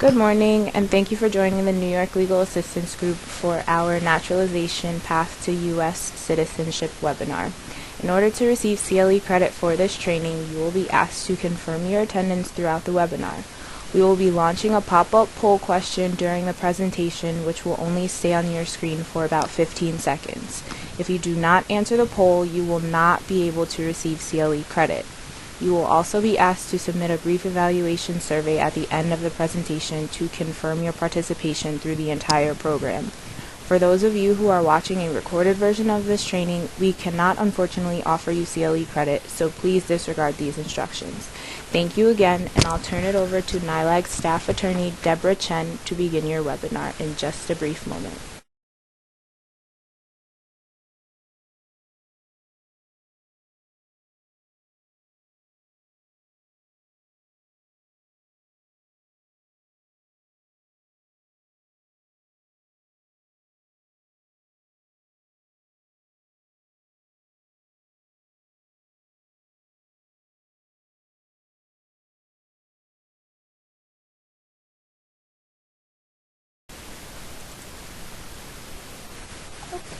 Good morning, and thank you for joining the New York Legal Assistance Group for our Naturalization Path to U.S. Citizenship webinar. In order to receive CLE credit for this training, you will be asked to confirm your attendance throughout the webinar. We will be launching a pop-up poll question during the presentation, which will only stay on your screen for about 15 seconds. If you do not answer the poll, you will not be able to receive CLE credit. You will also be asked to submit a brief evaluation survey at the end of the presentation to confirm your participation through the entire program. For those of you who are watching a recorded version of this training, we cannot unfortunately offer you CLE credit, so please disregard these instructions. Thank you again, and I'll turn it over to NILAG staff attorney Deborah Chen to begin your webinar in just a brief moment.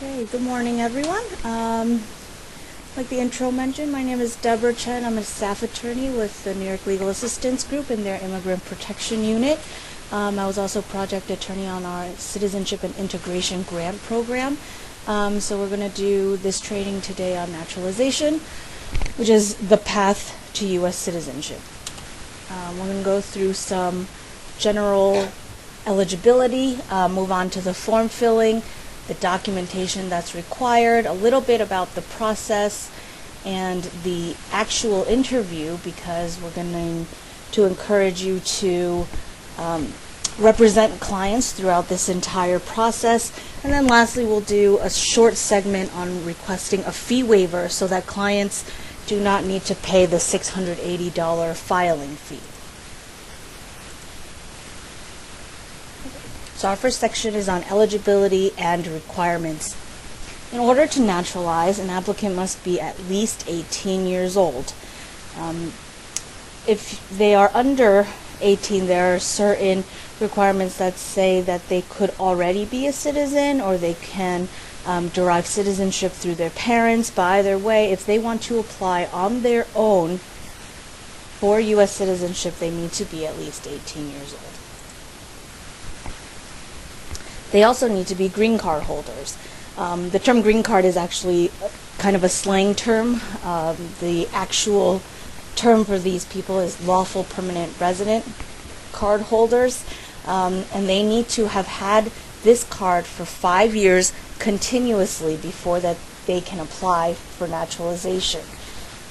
Okay, good morning everyone. Like the intro mentioned, my name is Deborah Chen. I'm a staff attorney with the New York Legal Assistance Group in their Immigrant Protection Unit. I was also project attorney on our Citizenship and Integration Grant Program. So we're going to do this training today on naturalization, which is the path to U.S. citizenship. We're going to go through some general eligibility, move on to the form filling, the documentation that's required, a little bit about the process, and the actual interview, because we're going to encourage you to represent clients throughout this entire process. And then lastly, we'll do a short segment on requesting a fee waiver so that clients do not need to pay the $680 filing fee. So our first section is on eligibility and requirements. In order to naturalize, an applicant must be at least 18 years old. If they are under 18, there are certain requirements that say that they could already be a citizen, or they can derive citizenship through their parents. But either way, if they want to apply on their own for U.S. citizenship, they need to be at least 18 years old. They also need to be green card holders. The term green card is actually kind of a slang term. The actual term for these people is lawful permanent resident card holders, and they need to have had this card for 5 years continuously before that they can apply for naturalization.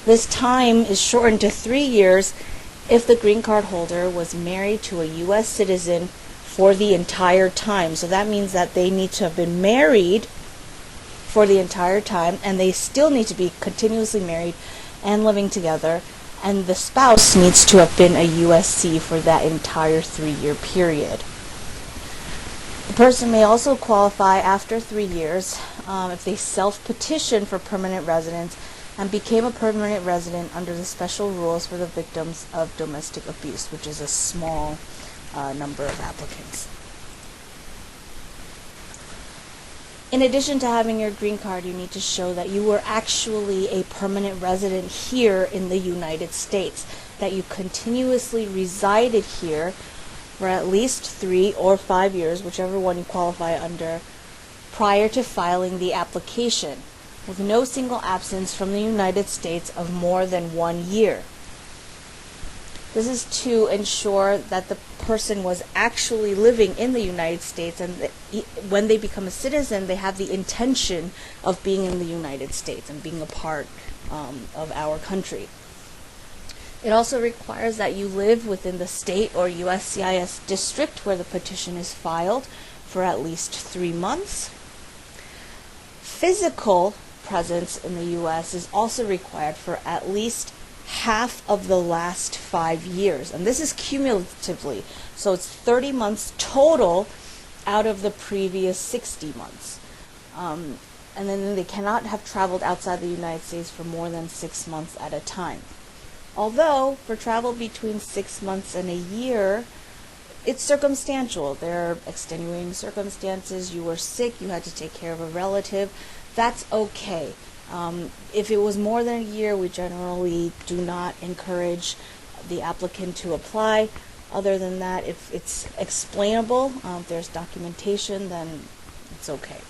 This time is shortened to 3 years if the green card holder was married to a U.S. citizen for the entire time. So that means that they need to have been married for the entire time, and they still need to be continuously married and living together, and the spouse needs to have been a USC for that entire 3-year period. The person may also qualify after 3 years if they self-petition for permanent residence and became a permanent resident under the special rules for the victims of domestic abuse, which is a small number of applicants. In addition to having your green card, you need to show that you were actually a permanent resident here in the United States, that you continuously resided here for at least 3 or 5 years, whichever one you qualify under, prior to filing the application, with no single absence from the United States of more than 1 year. This is to ensure that the person was actually living in the United States, and when they become a citizen, they have the intention of being in the United States and being a part of our country. It also requires that you live within the state or USCIS district where the petition is filed for at least 3 months. Physical presence in the U.S. is also required for at least half of the last 5 years, and this is cumulatively, so it's 30 months total out of the previous 60 months. And then they cannot have traveled outside the United States for more than 6 months at a time. Although for travel between 6 months and a year, it's circumstantial. There are extenuating circumstances. You were sick, you had to take care of a relative. That's okay. If it was more than a year, we generally do not encourage the applicant to apply. Other than that, if it's explainable, if there's documentation, then it's okay.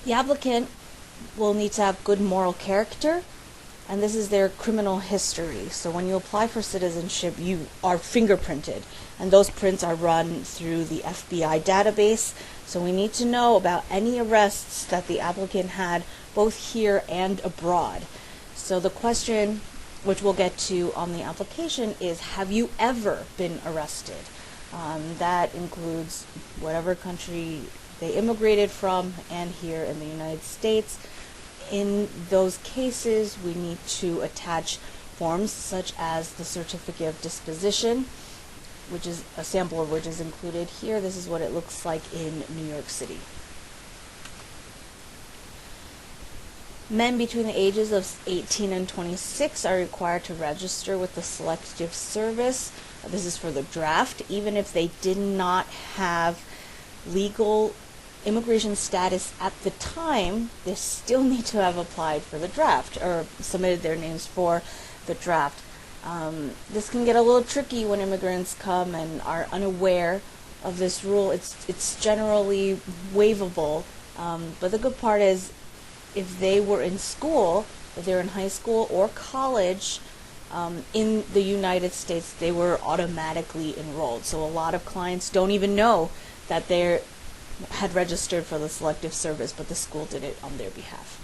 The applicant will need to have good moral character, and this is their criminal history. So when you apply for citizenship, you are fingerprinted, and those prints are run through the FBI database. So we need to know about any arrests that the applicant had both here and abroad. So the question, which we'll get to on the application, is have you ever been arrested? That includes whatever country they immigrated from and here in the United States. In those cases, we need to attach forms such as the certificate of disposition, which is a sample of which is included here. This is what it looks like in New York City. Men between the ages of 18 and 26 are required to register with the Selective Service. This is for the draft. Even if they did not have legal immigration status at the time, they still need to have applied for the draft or submitted their names for the draft. This can get a little tricky when immigrants come and are unaware of this rule. It's generally waivable, but the good part is if they were in school, if they're in high school or college in the United States, they were automatically enrolled. So a lot of clients don't even know that they had registered for the Selective Service, but the school did it on their behalf.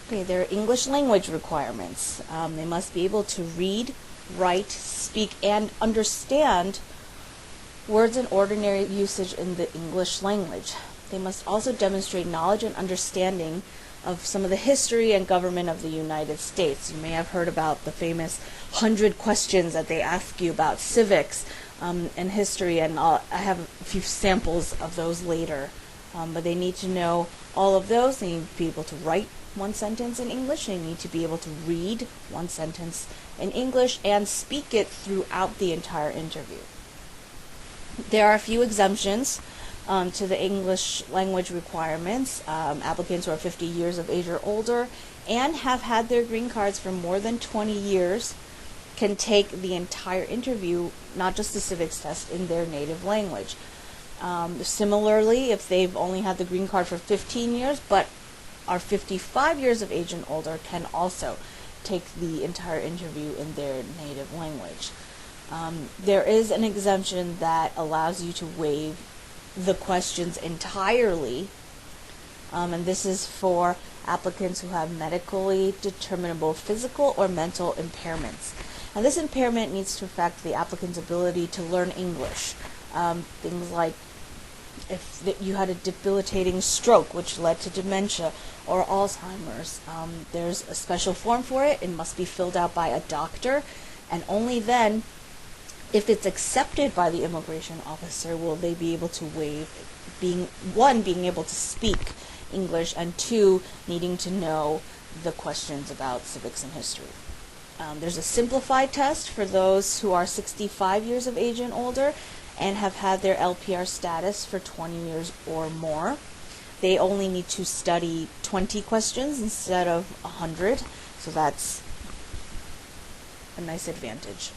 Okay, there are English language requirements. They must be able to read, write, speak, and understand words in ordinary usage in the English language. They must also demonstrate knowledge and understanding of some of the history and government of the United States. You may have heard about the famous 100 questions that they ask you about civics and history, and I have a few samples of those later. But they need to know all of those. They need to be able to write one sentence in English. They need to be able to read one sentence in English and speak it throughout the entire interview. There are a few exemptions to the English language requirements. Applicants who are 50 years of age or older and have had their green cards for more than 20 years can take the entire interview, not just the civics test, in their native language. Similarly, if they've only had the green card for 15 years but are 55 years of age and older, can also take the entire interview in their native language. There is an exemption that allows you to waive the questions entirely, and this is for applicants who have medically determinable physical or mental impairments. And this impairment needs to affect the applicant's ability to learn English. Things like if you had a debilitating stroke which led to dementia or Alzheimer's, there's a special form for it. It must be filled out by a doctor, and only then, if it's accepted by the immigration officer, will they be able to waive being able to speak English, and two, needing to know the questions about civics and history. There's a simplified test for those who are 65 years of age and older and have had their LPR status for 20 years or more. They only need to study 20 questions instead of 100, so that's a nice advantage.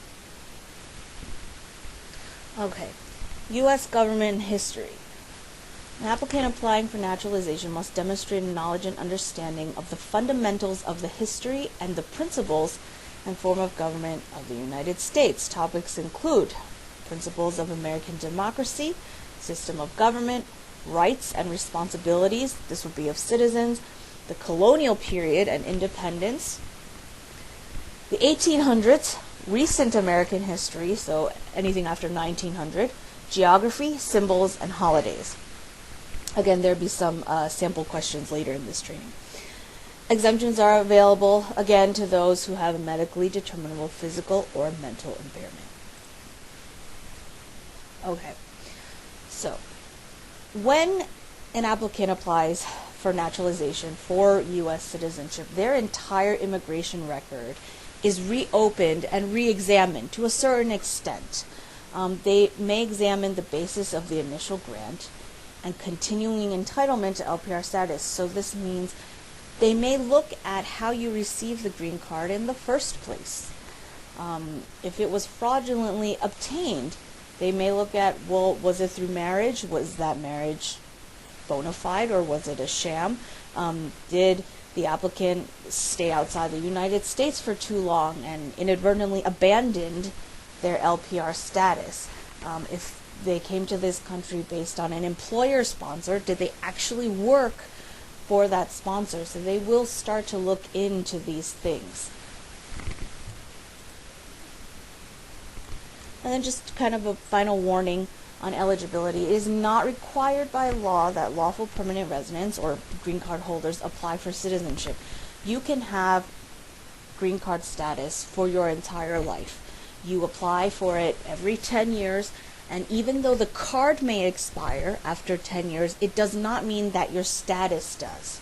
Okay, U.S. government history. An applicant applying for naturalization must demonstrate a knowledge and understanding of the fundamentals of the history and the principles and form of government of the United States. Topics include principles of American democracy, system of government, rights and responsibilities, this would be of citizens, the colonial period and independence, the 1800s, recent American history, so anything after 1900, geography, symbols, and holidays. Again, there'll be some sample questions later in this training. Exemptions are available, again, to those who have a medically determinable physical or mental impairment. Okay, so when an applicant applies for naturalization for U.S. citizenship, their entire immigration record is reopened and re-examined to a certain extent. They may examine the basis of the initial grant and continuing entitlement to LPR status. So this means they may look at how you received the green card in the first place. If it was fraudulently obtained, they may look at, well, was it through marriage? Was that marriage bona fide, or was it a sham? Did the applicant stay outside the United States for too long and inadvertently abandoned their LPR status? If they came to this country based on an employer sponsor, did they actually work for that sponsor? So they will start to look into these things. And then just kind of a final warning on eligibility. It is not required by law that lawful permanent residents or green card holders apply for citizenship. You can have green card status for your entire life. You apply for it every 10 years, and even though the card may expire after 10 years, it does not mean that your status does.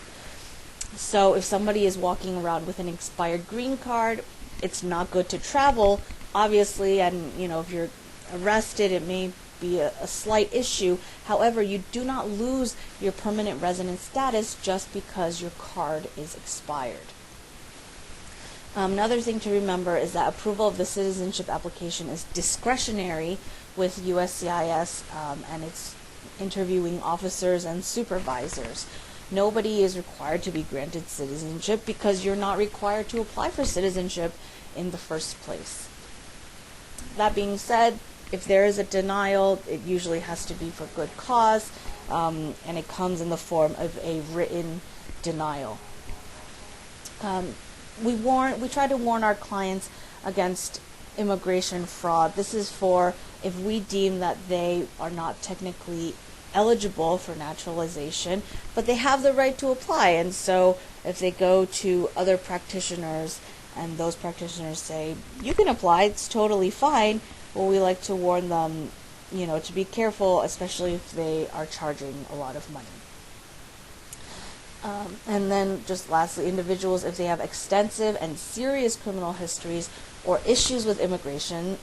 So if somebody is walking around with an expired green card, it's not good to travel, obviously, and if you're arrested, it may be a slight issue. However, you do not lose your permanent resident status just because your card is expired. Another thing to remember is that approval of the citizenship application is discretionary with USCIS and its interviewing officers and supervisors. Nobody is required to be granted citizenship because you're not required to apply for citizenship in the first place. That being said, if there is a denial, it usually has to be for good cause, and it comes in the form of a written denial. We try to warn our clients against immigration fraud. This is for if we deem that they are not technically eligible for naturalization, but they have the right to apply. And so if they go to other practitioners and those practitioners say, you can apply, it's totally fine, well, we like to warn them, to be careful, especially if they are charging a lot of money. And then just lastly, individuals, if they have extensive and serious criminal histories or issues with immigration,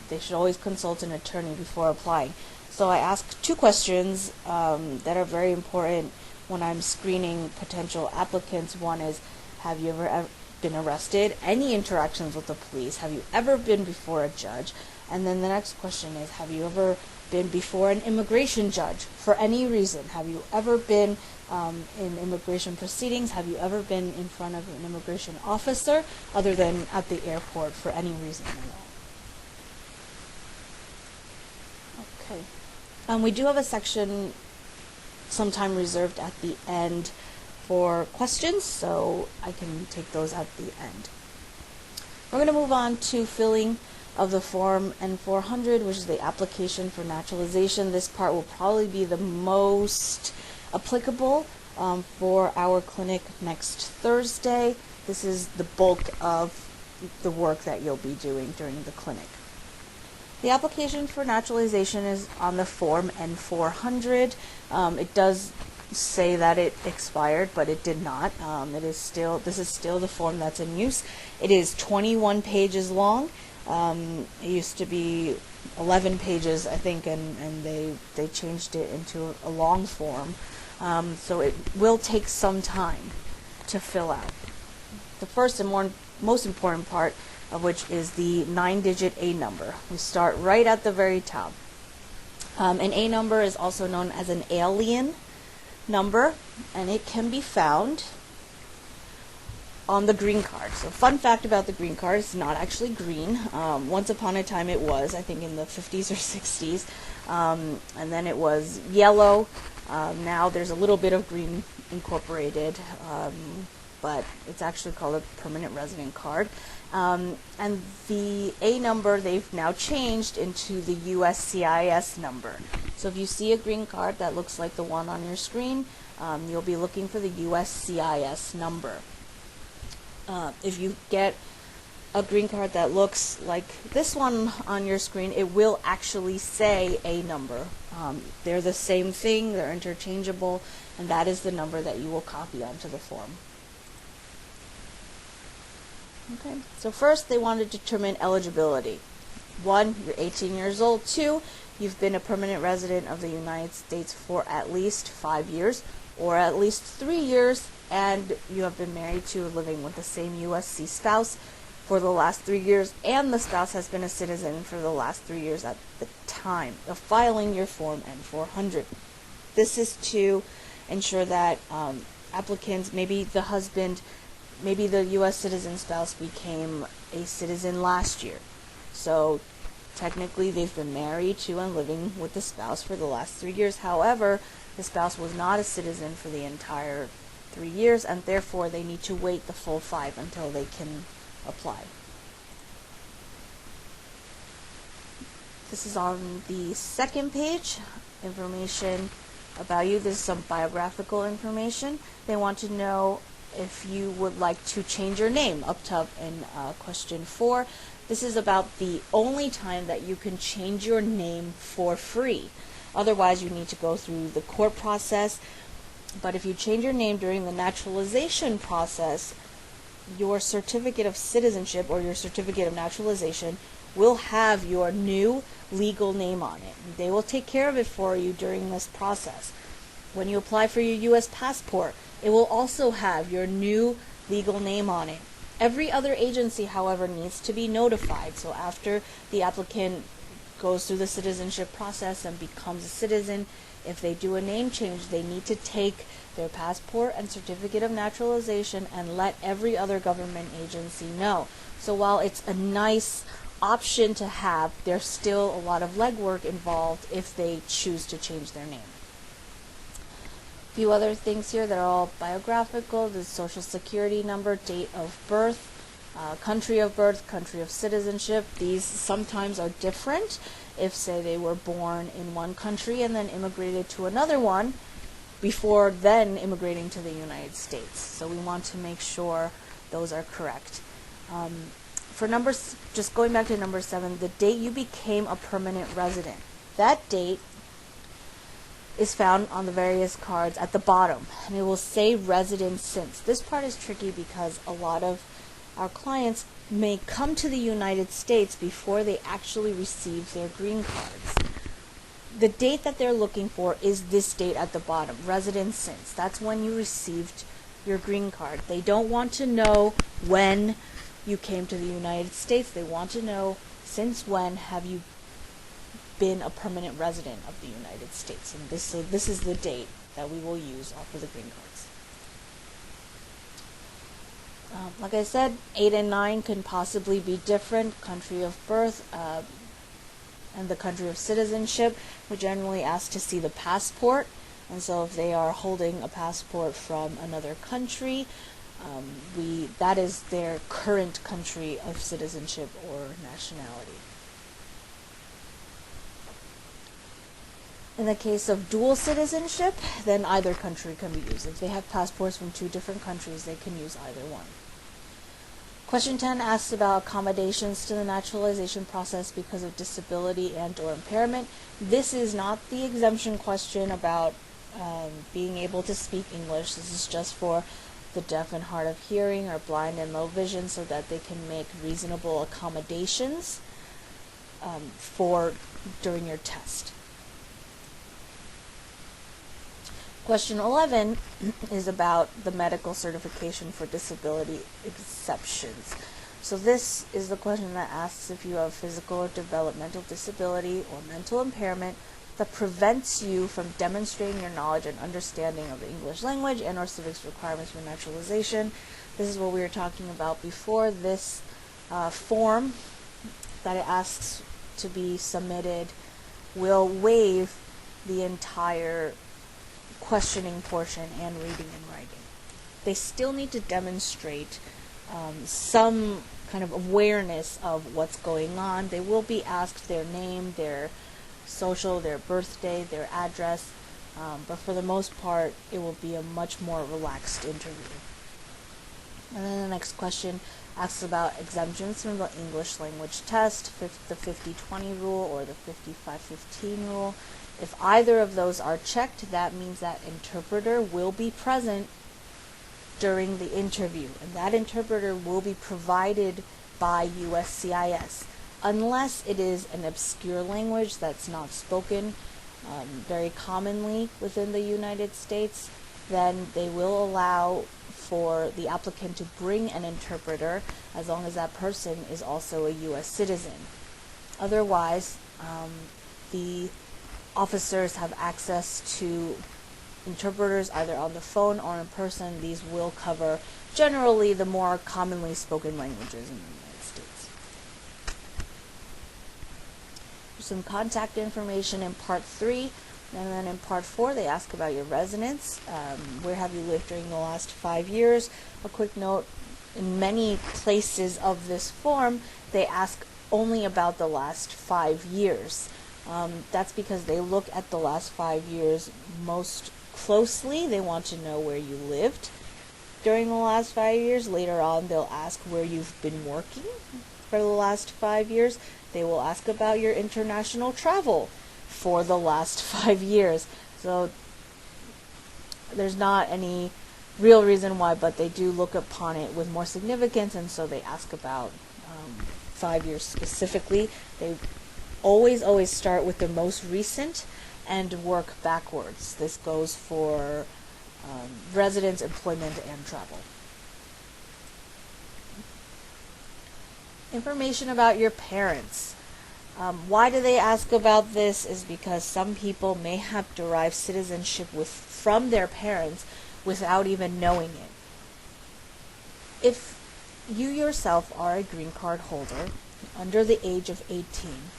they should always consult an attorney before applying. So I ask two questions that are very important when I'm screening potential applicants. One is, have you ever been arrested? Any interactions with the police? Have you ever been before a judge? And then the next question is, have you ever been before an immigration judge for any reason? Have you ever been in immigration proceedings? Have you ever been in front of an immigration officer other than at the airport for any reason at all? Okay. We do have a section sometime reserved at the end for questions, so I can take those at the end. We're going to move on to filling of the Form N-400, which is the application for naturalization. This part will probably be the most applicable for our clinic next Thursday. This is the bulk of the work that you'll be doing during the clinic. The application for naturalization is on the Form N-400. It does say that it expired, but it did not. This is still the form that's in use. It is 21 pages long. It used to be 11 pages, I think, and they changed it into a long form. So it will take some time to fill out. The first and most important part of which is the 9-digit A number. We start right at the very top. An A number is also known as an alien number, and it can be found on the green card. So fun fact about the green card, it's not actually green. Once upon a time it was, I think in the 50s or 60s, and then it was yellow. Now there's a little bit of green incorporated, but it's actually called a permanent resident card. And the A number they've now changed into the USCIS number. So if you see a green card that looks like the one on your screen, you'll be looking for the USCIS number. If you get a green card that looks like this one on your screen, it will actually say A number. They're the same thing, they're interchangeable, and that is the number that you will copy onto the form. Okay, so first they want to determine eligibility. 1, you're 18 years old. 2, you've been a permanent resident of the United States for at least 5 years, or at least 3 years, and you have been married to or living with the same USC spouse for the last 3 years, and the spouse has been a citizen for the last 3 years at the time of filing your Form N-400. This is to ensure that applicants, maybe the husband, maybe the U.S. citizen spouse became a citizen last year. So technically they've been married to and living with the spouse for the last 3 years. However, the spouse was not a citizen for the entire 3 years, and therefore they need to wait the full 5 until they can apply. This is on the second page, information about you. This is some biographical information. They want to know if you would like to change your name, up top in question 4. This is about the only time that you can change your name for free. Otherwise, you need to go through the court process. But if you change your name during the naturalization process, your certificate of citizenship or your certificate of naturalization will have your new legal name on it. They will take care of it for you during this process. When you apply for your U.S. passport, it will also have your new legal name on it. Every other agency, however, needs to be notified. So after the applicant goes through the citizenship process and becomes a citizen, if they do a name change, they need to take their passport and certificate of naturalization and let every other government agency know. So while it's a nice option to have, there's still a lot of legwork involved if they choose to change their name. A few other things here that are all biographical: the social security number, date of birth, country of citizenship. These sometimes are different. If, say, they were born in one country and then immigrated to another one before then immigrating to the United States. So we want to make sure those are correct. For numbers, just going back to number 7, the date you became a permanent resident. That date is found on the various cards at the bottom, and it will say resident since. This part is tricky because a lot of our clients may come to the United States before they actually receive their green cards. The date that they're looking for is this date at the bottom, resident since. That's when you received your green card. They don't want to know when you came to the United States. They want to know since when have you been a permanent resident of the United States. And this is the date that we will use for the green cards. Like I said, 8 and 9 can possibly be different. Country of birth and the country of citizenship, we generally ask to see the passport. And so if they are holding a passport from another country, that is their current country of citizenship or nationality. In the case of dual citizenship, then either country can be used. If they have passports from 2 different countries, they can use either one. Question 10 asks about accommodations to the naturalization process because of disability and or impairment. This is not the exemption question about being able to speak English. This is just for the deaf and hard of hearing or blind and low vision, so that they can make reasonable accommodations during your test. Question 11 is about the medical certification for disability exceptions. So this is the question that asks if you have physical or developmental disability or mental impairment that prevents you from demonstrating your knowledge and understanding of the English language and or civics requirements for naturalization. This is what we were talking about before. This form that it asks to be submitted will waive the entire questioning portion and reading and writing. They still need to demonstrate some kind of awareness of what's going on. They will be asked their name, their social, their birthday, their address, but for the most part it will be a much more relaxed interview. And then the next question asks about exemptions from the English language test, the 50-20 rule or the 55-15 rule. If either of those are checked, that means that interpreter will be present during the interview, and that interpreter will be provided by USCIS, unless it is an obscure language that's not spoken very commonly within the United States. Then they will allow for the applicant to bring an interpreter as long as that person is also a U.S. citizen. Otherwise, the officers have access to interpreters either on the phone or in person. These will cover generally the more commonly spoken languages in the United States. There's some contact information in Part 3, and then in Part 4 they ask about your residence. Where have you lived during the last 5 years? A quick note, in many places of this form they ask only about the last 5 years. That's because they look at the last 5 years most closely. They want to know where you lived during the last 5 years. Later on, they'll ask where you've been working for the last 5 years. They will ask about your international travel for the last 5 years. So there's not any real reason why, but they do look upon it with more significance, and so they ask about 5 years specifically. They always start with the most recent and work backwards. This goes for residence, employment, and travel. Information about your parents. Why do they ask about this is because some people may have derived citizenship from their parents without even knowing it. If you yourself are a green card holder under the age of 18,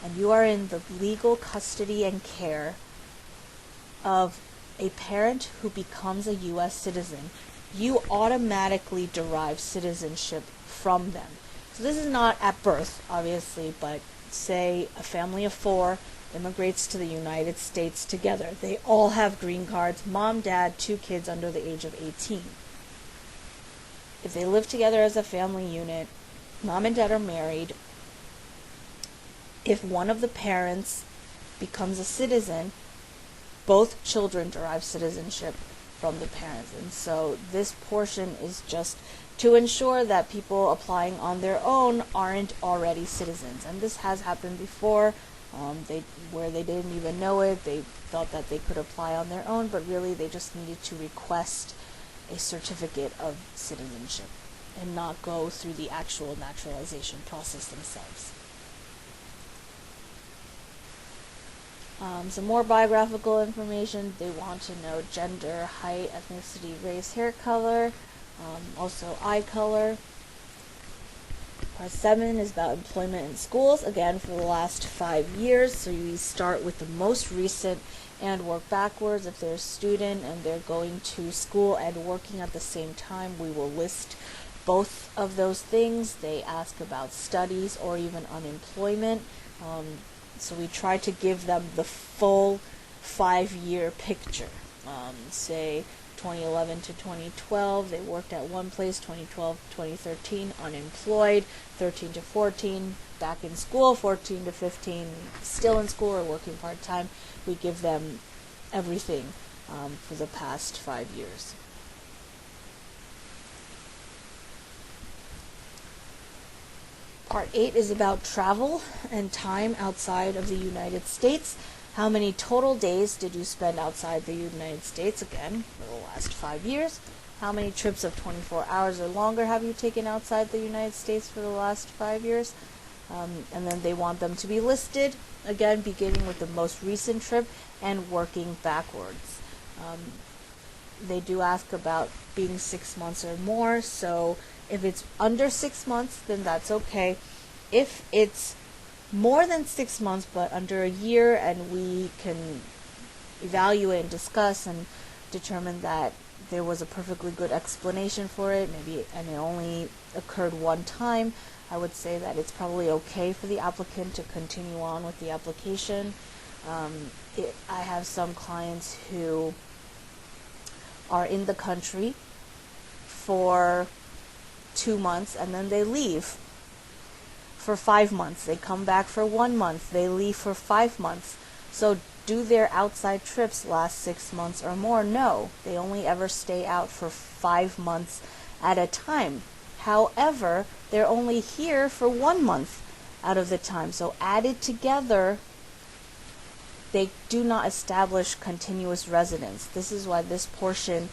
and you are in the legal custody and care of a parent who becomes a U.S. citizen, you automatically derive citizenship from them. So this is not at birth, obviously, but say a family of 4 immigrates to the United States together. They all have green cards, mom, dad, 2 kids under the age of 18. If they live together as a family unit, mom and dad are married, if one of the parents becomes a citizen, both children derive citizenship from the parents. And so this portion is just to ensure that people applying on their own aren't already citizens. And this has happened before, where they didn't even know it. They thought that they could apply on their own, but really they just needed to request a certificate of citizenship and not go through the actual naturalization process themselves. Some more biographical information. They want to know gender, height, ethnicity, race, hair color, also eye color. Part 7 is about employment in schools, again for the last 5 years. So you start with the most recent and work backwards. If they're a student and they're going to school and working at the same time, we will list both of those things. They ask about studies or even unemployment. So we try to give them the full 5-year picture. Say 2011 to 2012, they worked at one place, 2012 to 2013, unemployed, 13 to 14, back in school, 14 to 15, still in school or working part-time. We give them everything for the past 5 years. Part 8 is about travel and time outside of the United States. How many total days did you spend outside the United States, again, for the last 5 years? How many trips of 24 hours or longer have you taken outside the United States for the last 5 years? And then they want them to be listed, again, beginning with the most recent trip and working backwards. They do ask about being 6 months or more, so if it's under 6 months, then that's okay. If it's more than 6 months but under a year, and we can evaluate and discuss and determine that there was a perfectly good explanation for it, maybe, and it only occurred one time, I would say that it's probably okay for the applicant to continue on with the application. I have some clients who are in the country for 2 months and then they leave for 5 months. They come back for 1 month. They leave for 5 months. So Do their outside trips last 6 months or more? No, they only ever stay out for 5 months at a time. However, they're only here for 1 month out of the time. So added together, they do not establish continuous residence. This is why this portion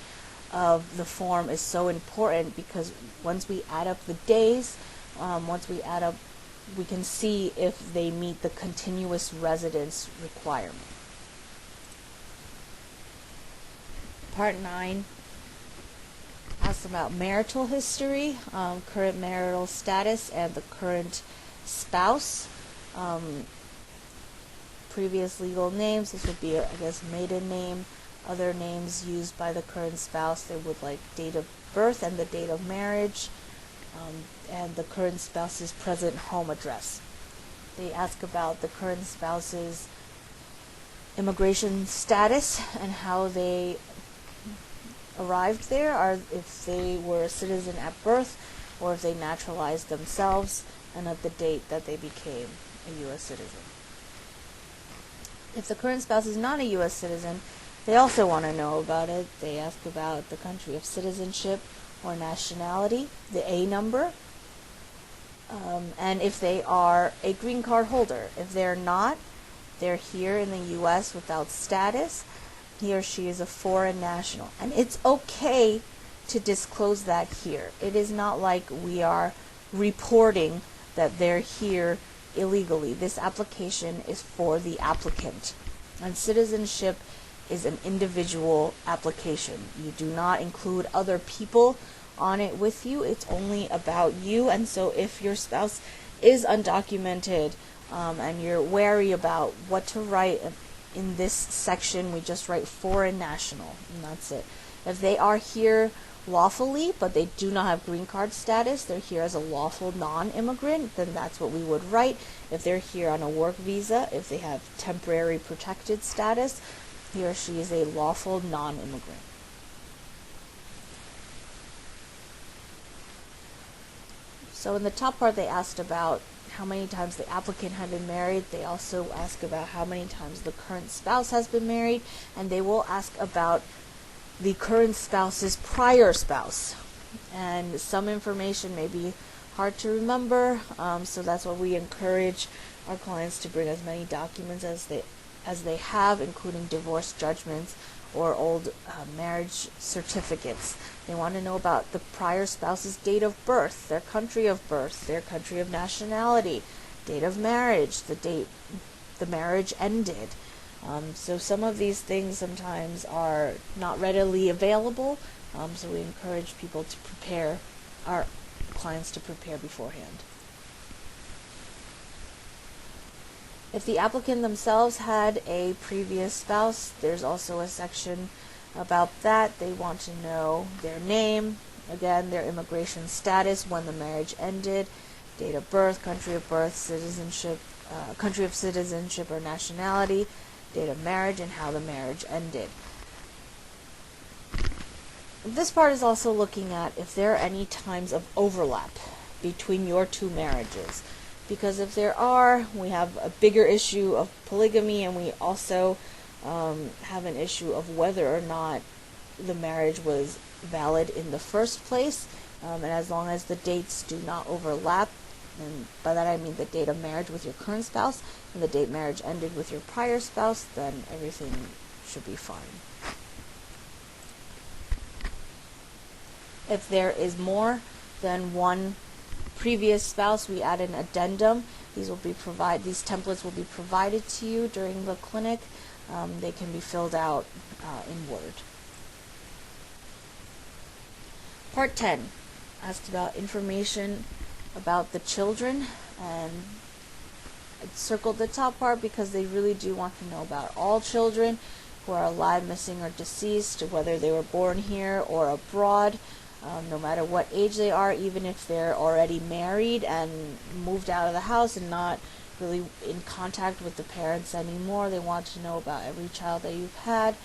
of the form is so important, because once we add up the days, we can see if they meet the continuous residence requirement. Part 9 asks about marital history, current marital status, and the current spouse. Previous legal names, this would be, I guess, maiden name. Other names used by the current spouse, they would like date of birth and the date of marriage, and the current spouse's present home address. They ask about the current spouse's immigration status and how they arrived there, or if they were a citizen at birth, or if they naturalized themselves, and at the date that they became a U.S. citizen. If the current spouse is not a U.S. citizen, they also want to know about it. They ask about the country of citizenship or nationality, the A number, and if they are a green card holder. If they're not, they're here in the U.S. without status, he or she is a foreign national. And it's okay to disclose that here. It is not like we are reporting that they're here illegally. This application is for the applicant. And citizenship is an individual application. You do not include other people on it with you. It's only about you. And so if your spouse is undocumented, and you're wary about what to write in this section, we just write foreign national, and that's it. If they are here lawfully, but they do not have green card status, they're here as a lawful non-immigrant, then that's what we would write. If they're here on a work visa, if they have temporary protected status, he or she is a lawful non-immigrant. So in the top part, they asked about how many times the applicant had been married. They also ask about how many times the current spouse has been married, and they will ask about the current spouse's prior spouse. And some information may be hard to remember, so that's why we encourage our clients to bring as many documents as they have, including divorce judgments or old marriage certificates. They want to know about the prior spouse's date of birth, their country of birth, their country of nationality, date of marriage, the date the marriage ended. So some of these things sometimes are not readily available, so we encourage people to prepare, our clients to prepare beforehand. If the applicant themselves had a previous spouse, there's also a section about that. They want to know their name, again, their immigration status, when the marriage ended, date of birth, citizenship, country of citizenship or nationality, date of marriage, and how the marriage ended. This part is also looking at if there are any times of overlap between your two marriages. Because if there are, we have a bigger issue of polygamy, and we also have an issue of whether or not the marriage was valid in the first place. And as long as the dates do not overlap, and by that I mean the date of marriage with your current spouse and the date marriage ended with your prior spouse, then everything should be fine. If there is more than one previous spouse, we add an addendum. These templates will be provided to you during the clinic. They can be filled out in Word. Part 10 asks about information about the children, and I circled the top part because they really do want to know about all children who are alive, missing, or deceased, whether they were born here or abroad. No matter what age they are, even if they're already married and moved out of the house and not really in contact with the parents anymore, they want to know about every child that you've had,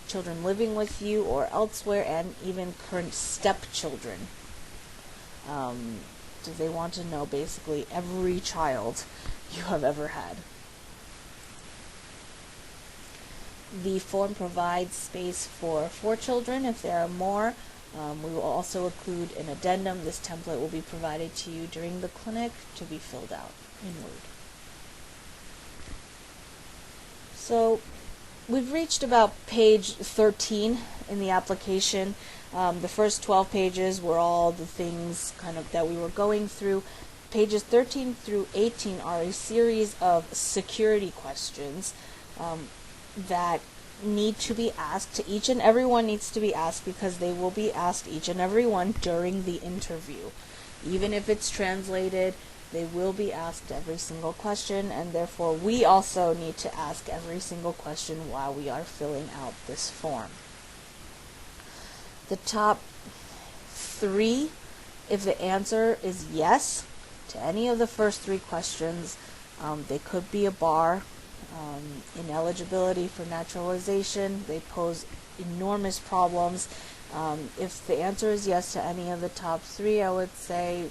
children living with you or elsewhere, and even current stepchildren. So they want to know basically every child you have ever had. The form provides space for 4 children if there are more. We will also include an addendum. This template will be provided to you during the clinic to be filled out in Word. So we've reached about page 13 in the application. The first 12 pages were all the things kind of that we were going through. Pages 13 through 18 are a series of security questions that need to be asked. To each and every one needs to be asked because they will be asked each and every one during the interview. Even if it's translated, they will be asked every single question, and therefore we also need to ask every single question while we are filling out this form. The top 3, if the answer is yes to any of the first 3 questions, they could be a bar. Ineligibility for naturalization, they pose enormous problems. If the answer is yes to any of the top 3, I would say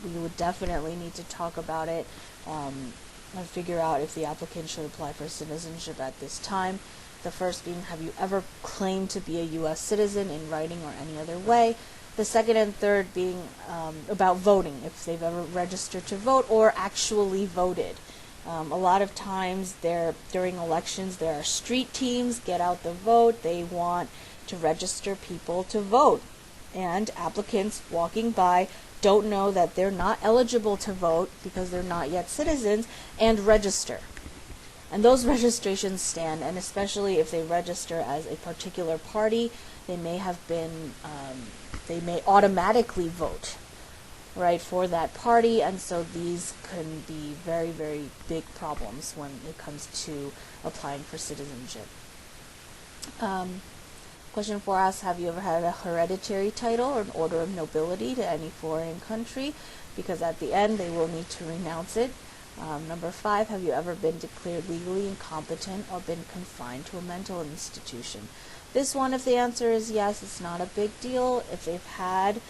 we would definitely need to talk about it and figure out if the applicant should apply for citizenship at this time. The first being, have you ever claimed to be a U.S. citizen in writing or any other way? The second and third being about voting, if they've ever registered to vote or actually voted. A lot of times during elections there are street teams, get out the vote, they want to register people to vote. And applicants walking by don't know that they're not eligible to vote because they're not yet citizens and register. And those registrations stand, and especially if they register as a particular party, they may automatically vote, right, for that party, and so these can be very, very big problems when it comes to applying for citizenship. Question 4 asks, have you ever had a hereditary title or an order of nobility to any foreign country? Because at the end they will need to renounce it. Number 5, have you ever been declared legally incompetent or been confined to a mental institution? This one, if the answer is yes, it's not a big deal. If they've had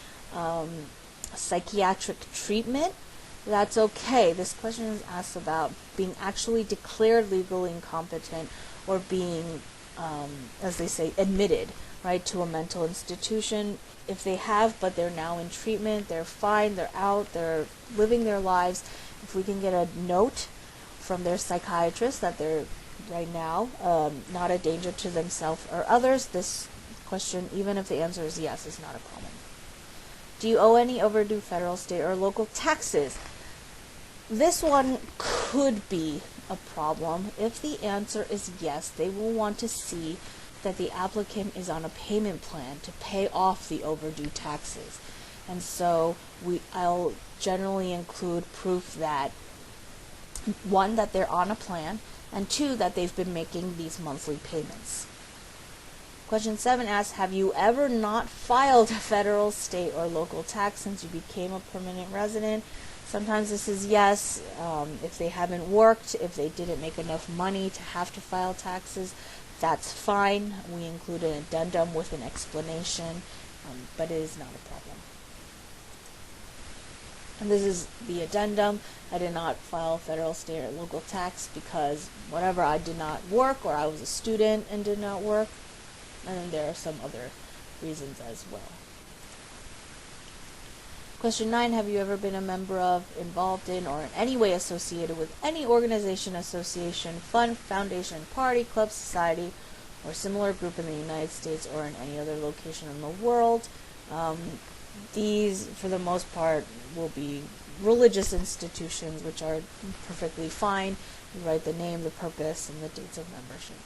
psychiatric treatment, that's okay. This question is asked about being actually declared legally incompetent or being, as they say, admitted, right, to a mental institution. If they have, but they're now in treatment, they're fine, they're out, they're living their lives. If we can get a note from their psychiatrist that they're right now not a danger to themselves or others, this question, even if the answer is yes, is not a problem. Do you owe any overdue federal, state, or local taxes? This one could be a problem. If the answer is yes, they will want to see that the applicant is on a payment plan to pay off the overdue taxes. And so I'll generally include proof that, 1, that they're on a plan, and 2, that they've been making these monthly payments. Question 7 asks, have you ever not filed a federal, state, or local tax since you became a permanent resident? Sometimes this is yes. If they haven't worked, if they didn't make enough money to have to file taxes, that's fine. We include an addendum with an explanation, but it is not a problem. And this is the addendum. I did not file federal, state, or local tax because whatever, I did not work, or I was a student and did not work. And then there are some other reasons as well. Question 9, have you ever been a member of, involved in, or in any way associated with any organization, association, fund, foundation, party, club, society, or similar group in the United States or in any other location in the world? These, for the most part, will be religious institutions, which are perfectly fine. You write the name, the purpose, and the dates of membership.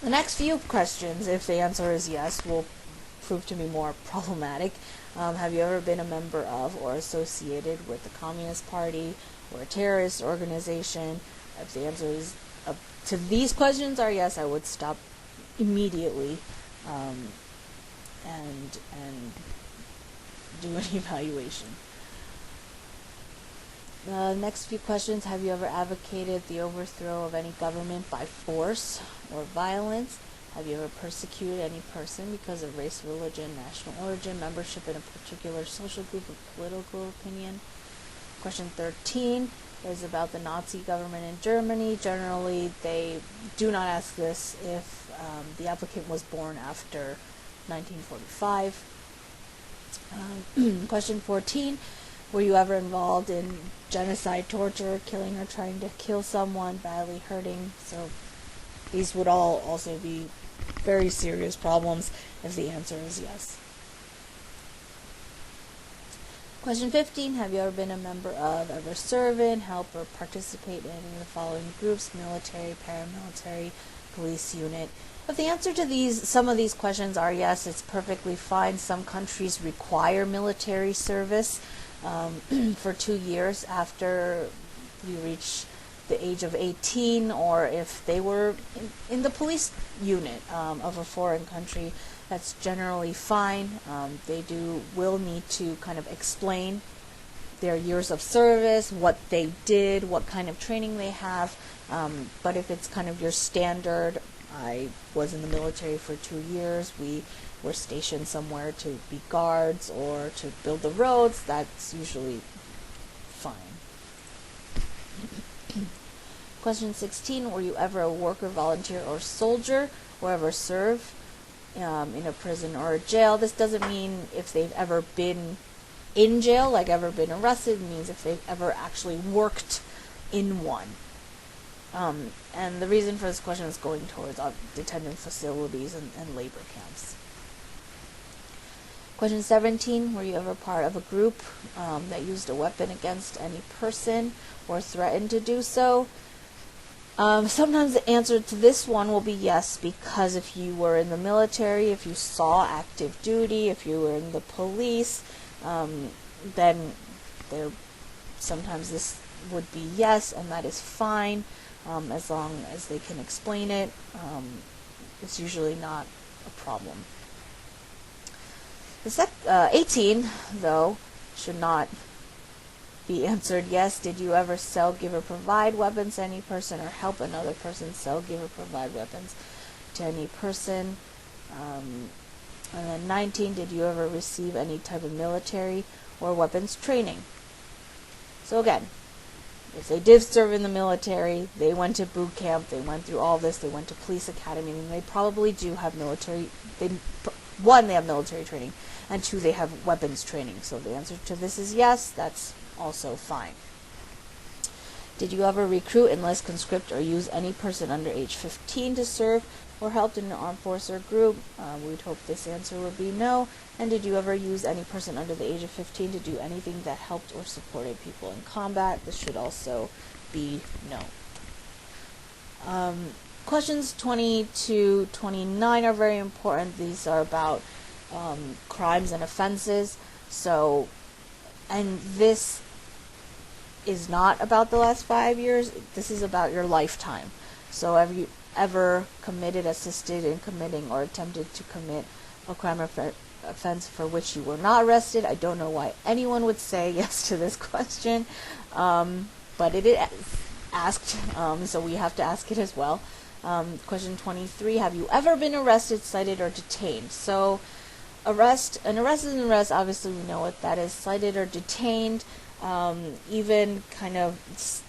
The next few questions, if the answer is yes, will prove to be more problematic. Have you ever been a member of or associated with the Communist Party or a terrorist organization? If the answer is to these questions are yes, I would stop immediately and do an evaluation. The next few questions, have you ever advocated the overthrow of any government by force or violence? Have you ever persecuted any person because of race, religion, national origin, membership in a particular social group, or political opinion? Question 13, is about the Nazi government in Germany. Generally, they do not ask this if the applicant was born after 1945. Question 14, were you ever involved in genocide, torture, killing or trying to kill someone, badly hurting? So these would all also be very serious problems if the answer is yes. Question 15, have you ever been a member of, ever serve in, help or participate in any of the following groups: military, paramilitary, police unit? If the answer to some of these questions are yes, it's perfectly fine. Some countries require military service for 2 years after you reach the age of 18, or if they were in the police unit of a foreign country, that's generally fine. They will need to kind of explain their years of service, what they did, what kind of training they have. But if it's kind of your standard, I was in the military for 2 years, we were stationed somewhere to be guards or to build the roads, that's usually fine. Question 16, were you ever a worker, volunteer, or soldier, or ever serve in a prison or a jail? This doesn't mean if they've ever been in jail, like ever been arrested. It means if they've ever actually worked in one. And the reason for this question is going towards detention facilities and labor camps. Question 17, were you ever part of a group that used a weapon against any person or threatened to do so? Sometimes the answer to this one will be yes, because if you were in the military, if you saw active duty, if you were in the police, then sometimes this would be yes, and that is fine, as long as they can explain it. It's usually not a problem. 18, though, should not be answered yes. Did you ever sell, give, or provide weapons to any person, or help another person sell, give, or provide weapons to any person? And then 19, did you ever receive any type of military or weapons training? So again, if they did serve in the military, they went to boot camp, they went through all this, they went to police academy, and they probably do have military, one, they have military training, and two, they have weapons training. So the answer to this is yes, that's also fine. Did you ever recruit, enlist, conscript, or use any person under age 15 to serve or helped in an armed force or group? We'd hope this answer would be no. And did you ever use any person under the age of 15 to do anything that helped or supported people in combat? This should also be no. Questions 20 to 29 are very important. These are about crimes and offenses. And this is not about the last 5 years. This is about your lifetime. So have you ever committed, assisted in committing, or attempted to commit a crime or offense for which you were not arrested? I don't know why anyone would say yes to this question, but it is asked, so we have to ask it as well. Question 23, have you ever been arrested, cited, or detained? So an arrest is an arrest. Obviously we know what that is. Cited or detained, even kind of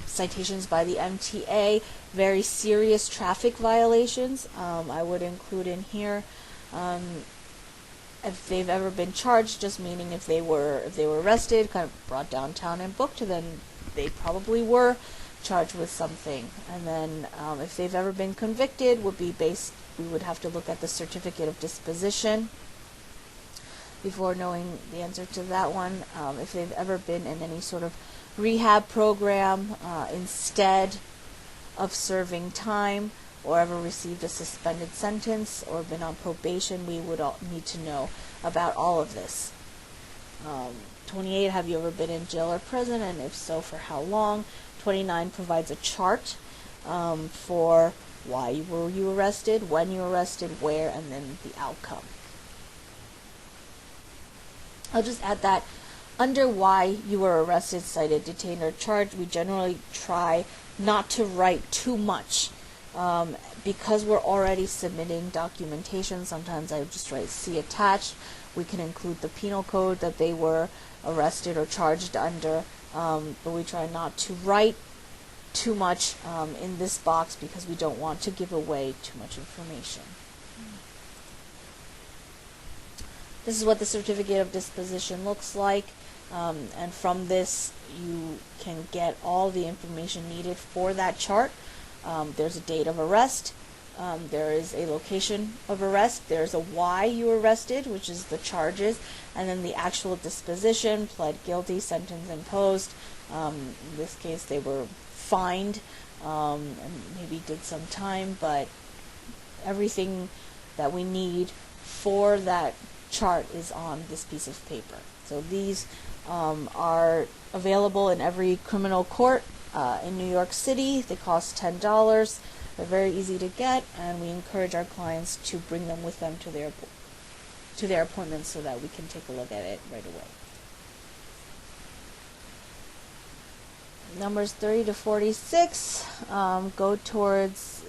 citations by the MTA, very serious traffic violations, I would include in here. If they've ever been charged, just meaning if they were arrested, kind of brought downtown and booked, then they probably were charged with something. And then if they've ever been convicted, we would have to look at the certificate of disposition before knowing the answer to that one. If they've ever been in any sort of rehab program instead of serving time, or ever received a suspended sentence, or been on probation, we would need to know about all of this. 28, have you ever been in jail or prison, and if so, for how long? 29 provides a chart for why were you arrested, when you were arrested, where, and then the outcome. I'll just add that under why you were arrested, cited, detained, or charged, we generally try not to write too much. Because we're already submitting documentation, sometimes I just write see attached. We can include the penal code that they were arrested or charged under, but we try not to write too much in this box because we don't want to give away too much information. This is what the certificate of disposition looks like, and from this you can get all the information needed for that chart. There's a date of arrest, there is a location of arrest, there's a why you were arrested, which is the charges, and then the actual disposition, pled guilty, sentence imposed. In this case they were fined and maybe did some time, but everything that we need for that chart is on this piece of paper. So these are available in every criminal court in New York City. They cost $10. They're very easy to get, and we encourage our clients to bring them with them to their appointments so that we can take a look at it right away. Numbers 30 to 46 go towards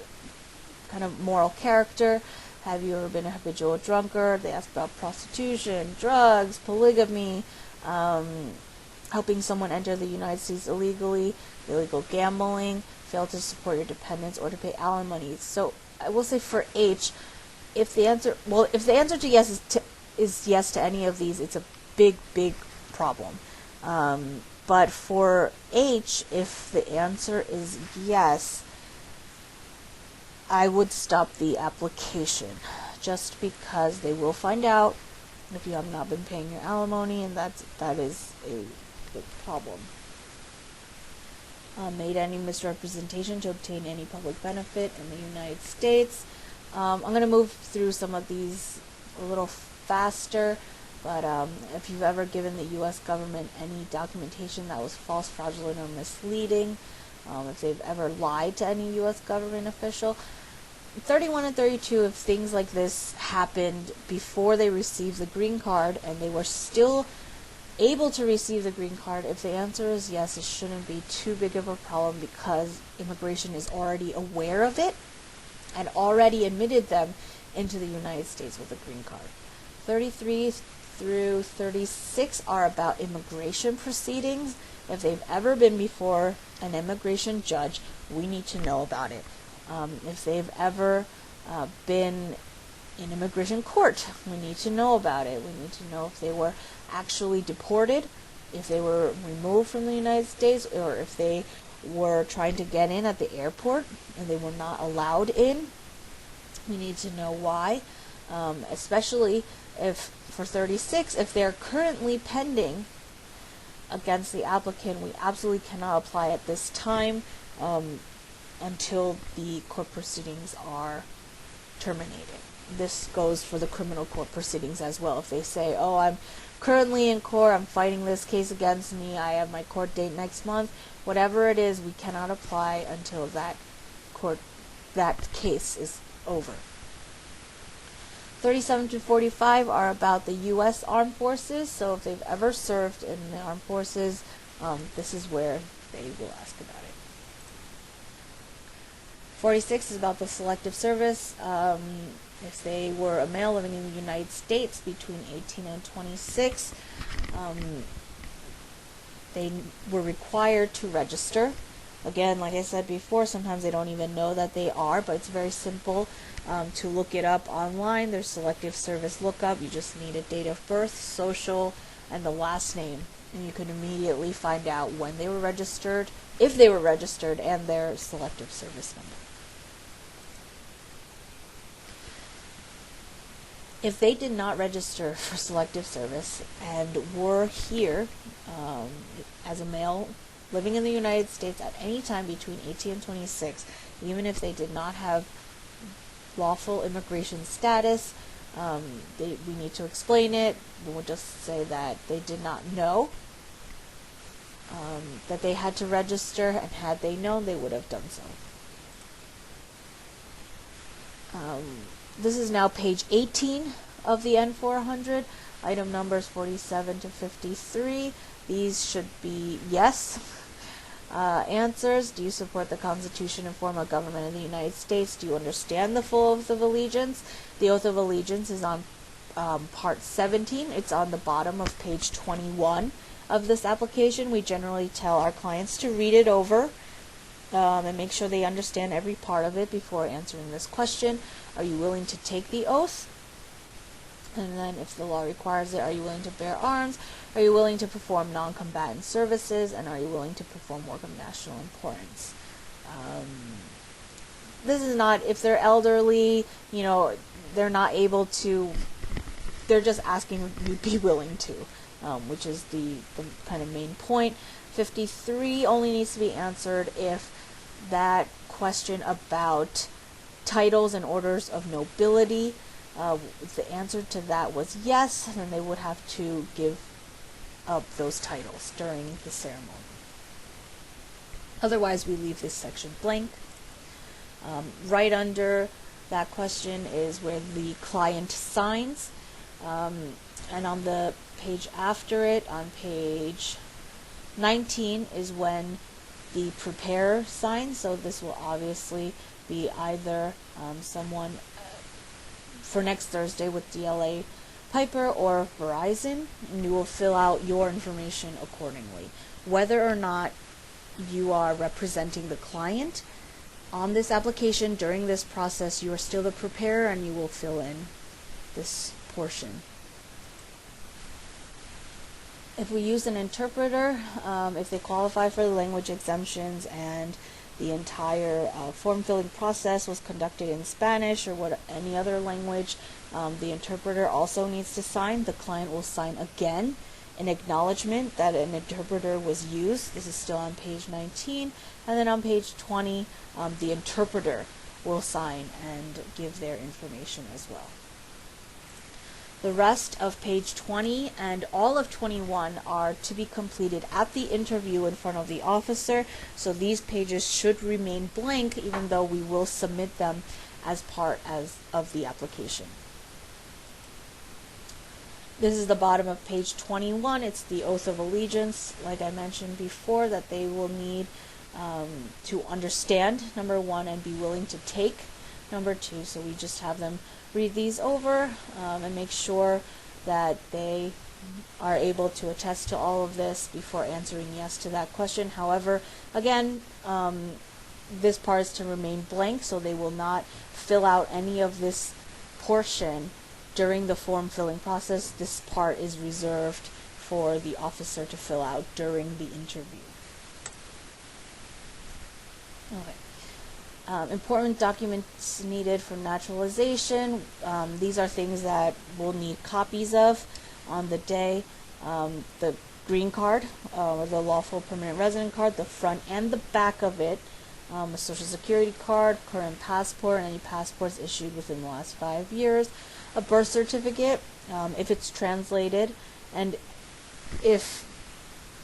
kind of moral character. Have you ever been a habitual drunkard? They ask about prostitution, drugs, polygamy, helping someone enter the United States illegally, illegal gambling, fail to support your dependents, or to pay alimony. So I will say for H, if the answer to yes is yes to any of these, it's a big problem. But for H, if the answer is yes, I would stop the application, just because they will find out if you have not been paying your alimony, and that is a big problem. Made any misrepresentation to obtain any public benefit in the United States. I'm going to move through some of these a little faster, but if you've ever given the U.S. government any documentation that was false, fraudulent, or misleading, if they've ever lied to any U.S. government official. 31 and 32, if things like this happened before they received the green card and they were still able to receive the green card, if the answer is yes, it shouldn't be too big of a problem because immigration is already aware of it and already admitted them into the United States with a green card. 33 through 36 are about immigration proceedings. If they've ever been before an immigration judge, we need to know about it. If they've ever been in immigration court, we need to know about it. We need to know if they were actually deported, if they were removed from the United States, or if they were trying to get in at the airport and they were not allowed in. We need to know why, especially if for 36, if they're currently pending against the applicant, we absolutely cannot apply at this time until the court proceedings are terminated. This goes for the criminal court proceedings as well. If they say, oh, I'm currently in court, I'm fighting this case against me, I have my court date next month, whatever it is, we cannot apply until that case is over. 37 to 45 are about the U.S. Armed Forces, so if they've ever served in the Armed Forces, this is where they will ask about it. 46 is about the Selective Service. If they were a male living in the United States between 18 and 26, they were required to register. Again, like I said before, sometimes they don't even know that they are, but it's very simple to look it up online. There's Selective Service lookup. You just need a date of birth, social, and the last name, and you can immediately find out when they were registered, if they were registered, and their Selective Service number. If they did not register for Selective Service and were here as a male living in the United States at any time between 18 and 26, even if they did not have lawful immigration status, we need to explain it. We'll just say that they did not know that they had to register, and had they known, they would have done so. This is now page 18 of the N400, item numbers 47 to 53. These should be yes answers. Do you support the Constitution and form of government of the United States? Do you understand the full oath of allegiance? The oath of allegiance is on part 17. It's on the bottom of page 21 of this application. We generally tell our clients to read it over and make sure they understand every part of it before answering this question. Are you willing to take the oath? And then if the law requires it, are you willing to bear arms? Are you willing to perform non-combatant services? And are you willing to perform work of national importance? This is not, if they're elderly, they're not able to, they're just asking you to be willing to, which is the kind of main point. 53 only needs to be answered if that question about titles and orders of nobility, if the answer to that was yes, then they would have to give up those titles during the ceremony. Otherwise, we leave this section blank. Right under that question is where the client signs. And on the page after it, on page 19, is when the preparer signs. So this will obviously be either someone for next Thursday with DLA Piper or Verizon, and you will fill out your information accordingly. Whether or not you are representing the client on this application during this process, you are still the preparer and you will fill in this portion. If we use an interpreter, if they qualify for the language exemptions and the entire form filling process was conducted in Spanish or any other language, the interpreter also needs to sign. The client will sign again an acknowledgement that an interpreter was used. This is still on page 19. And then on page 20, the interpreter will sign and give their information as well. The rest of page 20 and all of 21 are to be completed at the interview in front of the officer, so these pages should remain blank even though we will submit them as part of the application. This is the bottom of page 21. It's the oath of allegiance, like I mentioned before, that they will need to understand, number one, and be willing to take, number two. So we just have them read these over and make sure that they are able to attest to all of this before answering yes to that question. However, again, this part is to remain blank, so they will not fill out any of this portion during the form filling process. This part is reserved for the officer to fill out during the interview. Okay. Important documents needed for naturalization. These are things that we'll need copies of on the day. The green card, or the lawful permanent resident card, the front and the back of it, a social security card, current passport, and any passports issued within the last 5 years, a birth certificate, if it's translated, and if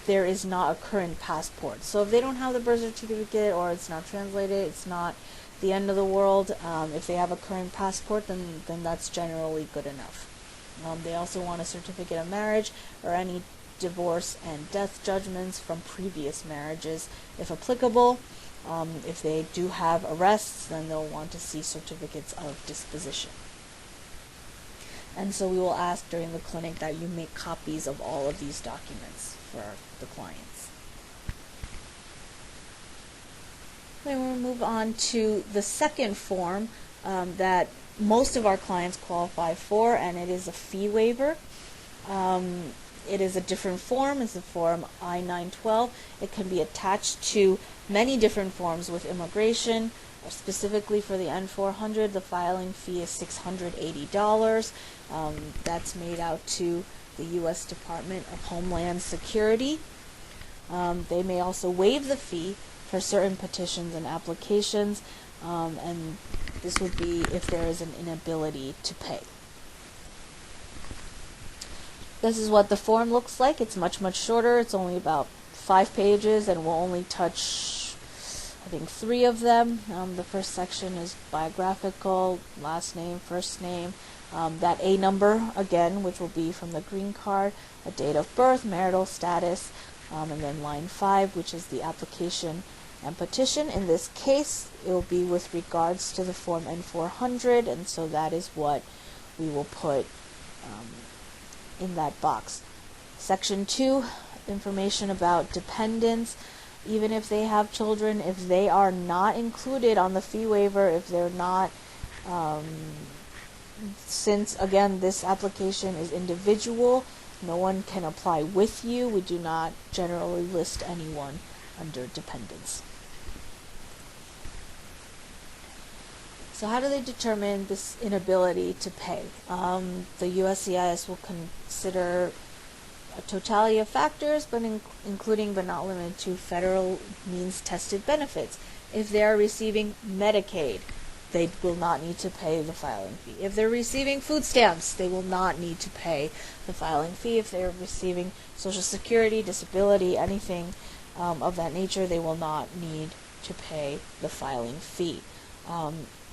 there is not a current passport. So if they don't have the birth certificate or it's not translated, it's not the end of the world. If they have a current passport, then that's generally good enough. They also want a certificate of marriage or any divorce and death judgments from previous marriages, if applicable. If they do have arrests, then they'll want to see certificates of disposition. And so we will ask during the clinic that you make copies of all of these documents for the clients. Then we'll move on to the second form that most of our clients qualify for, and it is a fee waiver. It is a different form. It's the form I-912. It can be attached to many different forms with immigration. Specifically for the N-400, the filing fee is $680. That's made out to the U.S. Department of Homeland Security. They may also waive the fee for certain petitions and applications, and this would be if there is an inability to pay. This is what the form looks like. It's much, much shorter. It's only about 5 pages, and we'll only touch, I think, 3 of them. The first section is biographical, last name, first name, that A number, again, which will be from the green card, a date of birth, marital status, and then line 5, which is the application and petition. In this case, it will be with regards to the form N-400, and so that is what we will put in that box. Section 2, information about dependents. Even if they have children, if they are not included on the fee waiver, if they're not, since again this application is individual, no one can apply with you. We do not generally list anyone under dependents. So how do they determine this inability to pay? The USCIS will consider a totality of factors, but including but not limited to federal means-tested benefits. If they are receiving Medicaid, they will not need to pay the filing fee. If they're receiving food stamps, they will not need to pay the filing fee. If they're receiving Social Security, disability, anything of that nature, they will not need to pay the filing fee.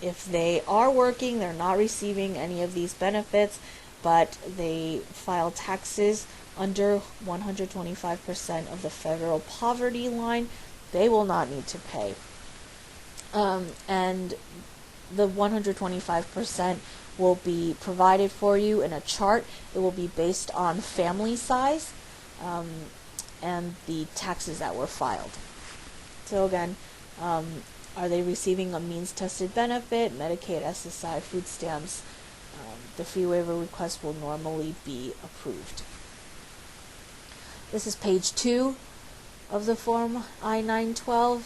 If they are working, they're not receiving any of these benefits, but they file taxes under 125% of the federal poverty line, they will not need to pay. And the 125% will be provided for you in a chart. It will be based on family size and the taxes that were filed. So again, are they receiving a means-tested benefit, Medicaid, SSI, food stamps? The fee waiver request will normally be approved. This is page 2 of the Form I-912.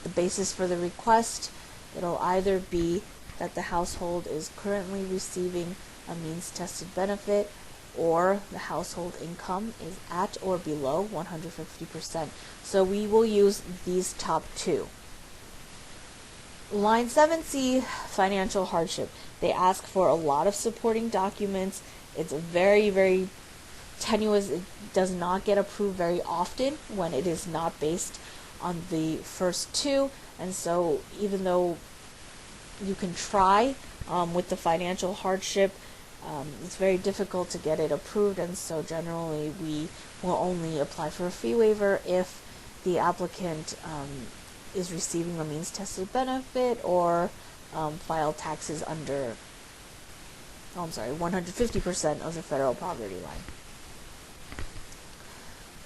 The basis for the request, it'll either be that the household is currently receiving a means-tested benefit, or the household income is at or below 150%. So we will use these top two. Line 7C, financial hardship. They ask for a lot of supporting documents. It's very, very tenuous. It does not get approved very often when it is not based on the first two. And so even though you can try with the financial hardship, it's very difficult to get it approved, and so generally we will only apply for a fee waiver if the applicant is receiving a means-tested benefit or file taxes under 150% of the federal poverty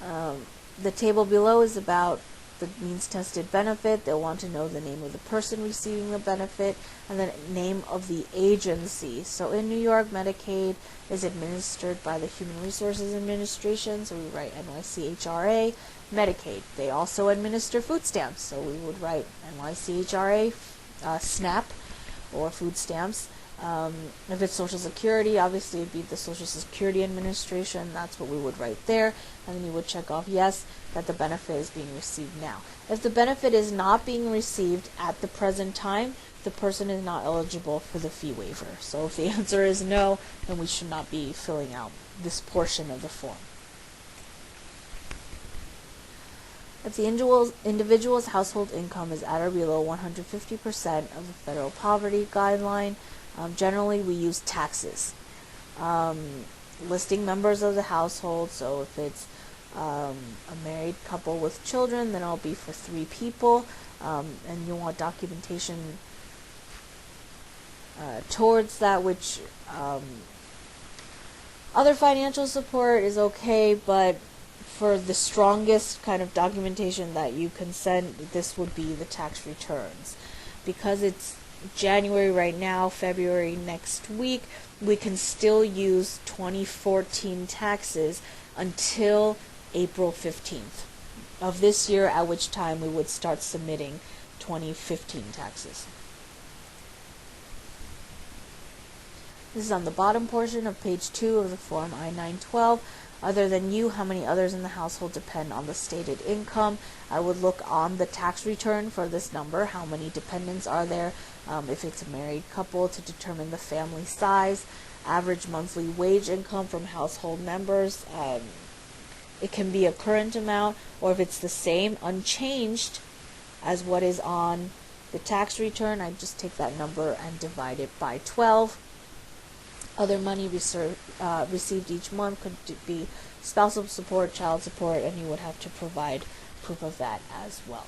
line. The table below is about the means-tested benefit. They'll want to know the name of the person receiving the benefit and the name of the agency. So in New York, Medicaid is administered by the Human Resources Administration, so we write NYCHRA. Medicaid, they also administer food stamps, so we would write NYCHRA, SNAP, or food stamps. If it's Social Security, obviously it would be the Social Security Administration. That's what we would write there. And then you would check off yes, that the benefit is being received now. If the benefit is not being received at the present time, the person is not eligible for the fee waiver. So if the answer is no, then we should not be filling out this portion of the form. If the individual's household income is at or below 150% of the federal poverty guideline, generally we use taxes. Listing members of the household, so if it's a married couple with children, then it'll be for 3 people, and you want documentation towards that, which other financial support is okay, but for the strongest kind of documentation that you can send, this would be the tax returns. Because it's January right now, February next week, we can still use 2014 taxes until April 15th of this year, at which time we would start submitting 2015 taxes. This is on the bottom portion of page 2 of the Form I-912. Other than you, how many others in the household depend on the stated income? I would look on the tax return for this number. How many dependents are there? If it's a married couple, to determine the family size. Average monthly wage income from household members. It can be a current amount, or if it's the same, unchanged as what is on the tax return, I just take that number and divide it by 12. Other money received each month could be spousal support, child support, and you would have to provide proof of that as well.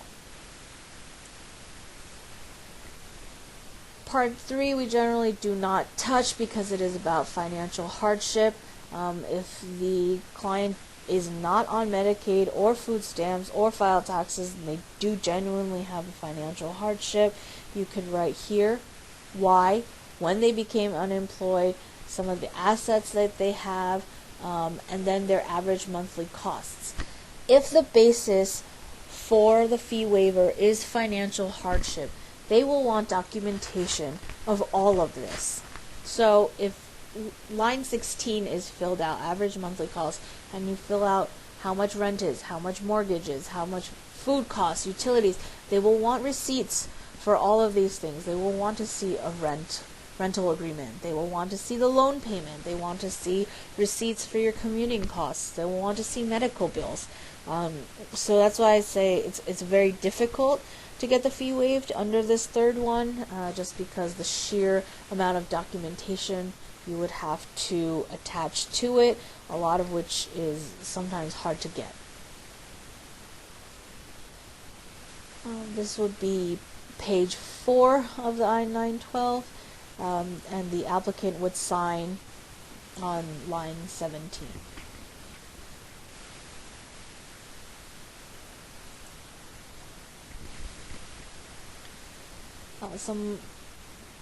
Part 3 we generally do not touch because it is about financial hardship. If the client is not on Medicaid or food stamps or file taxes and they do genuinely have a financial hardship, you could write here why, when they became unemployed, some of the assets that they have, and then their average monthly costs. If the basis for the fee waiver is financial hardship, they will want documentation of all of this. So if line 16 is filled out, average monthly costs, and you fill out how much rent is, how much mortgage is, how much food costs, utilities, they will want receipts for all of these things. They will want to see a rental agreement. They will want to see the loan payment. They want to see receipts for your commuting costs. They will want to see medical bills. So that's why I say it's very difficult to get the fee waived under this third one, just because the sheer amount of documentation you would have to attach to it, a lot of which is sometimes hard to get. This would be page 4 of the I-912, and the applicant would sign on line 17. Some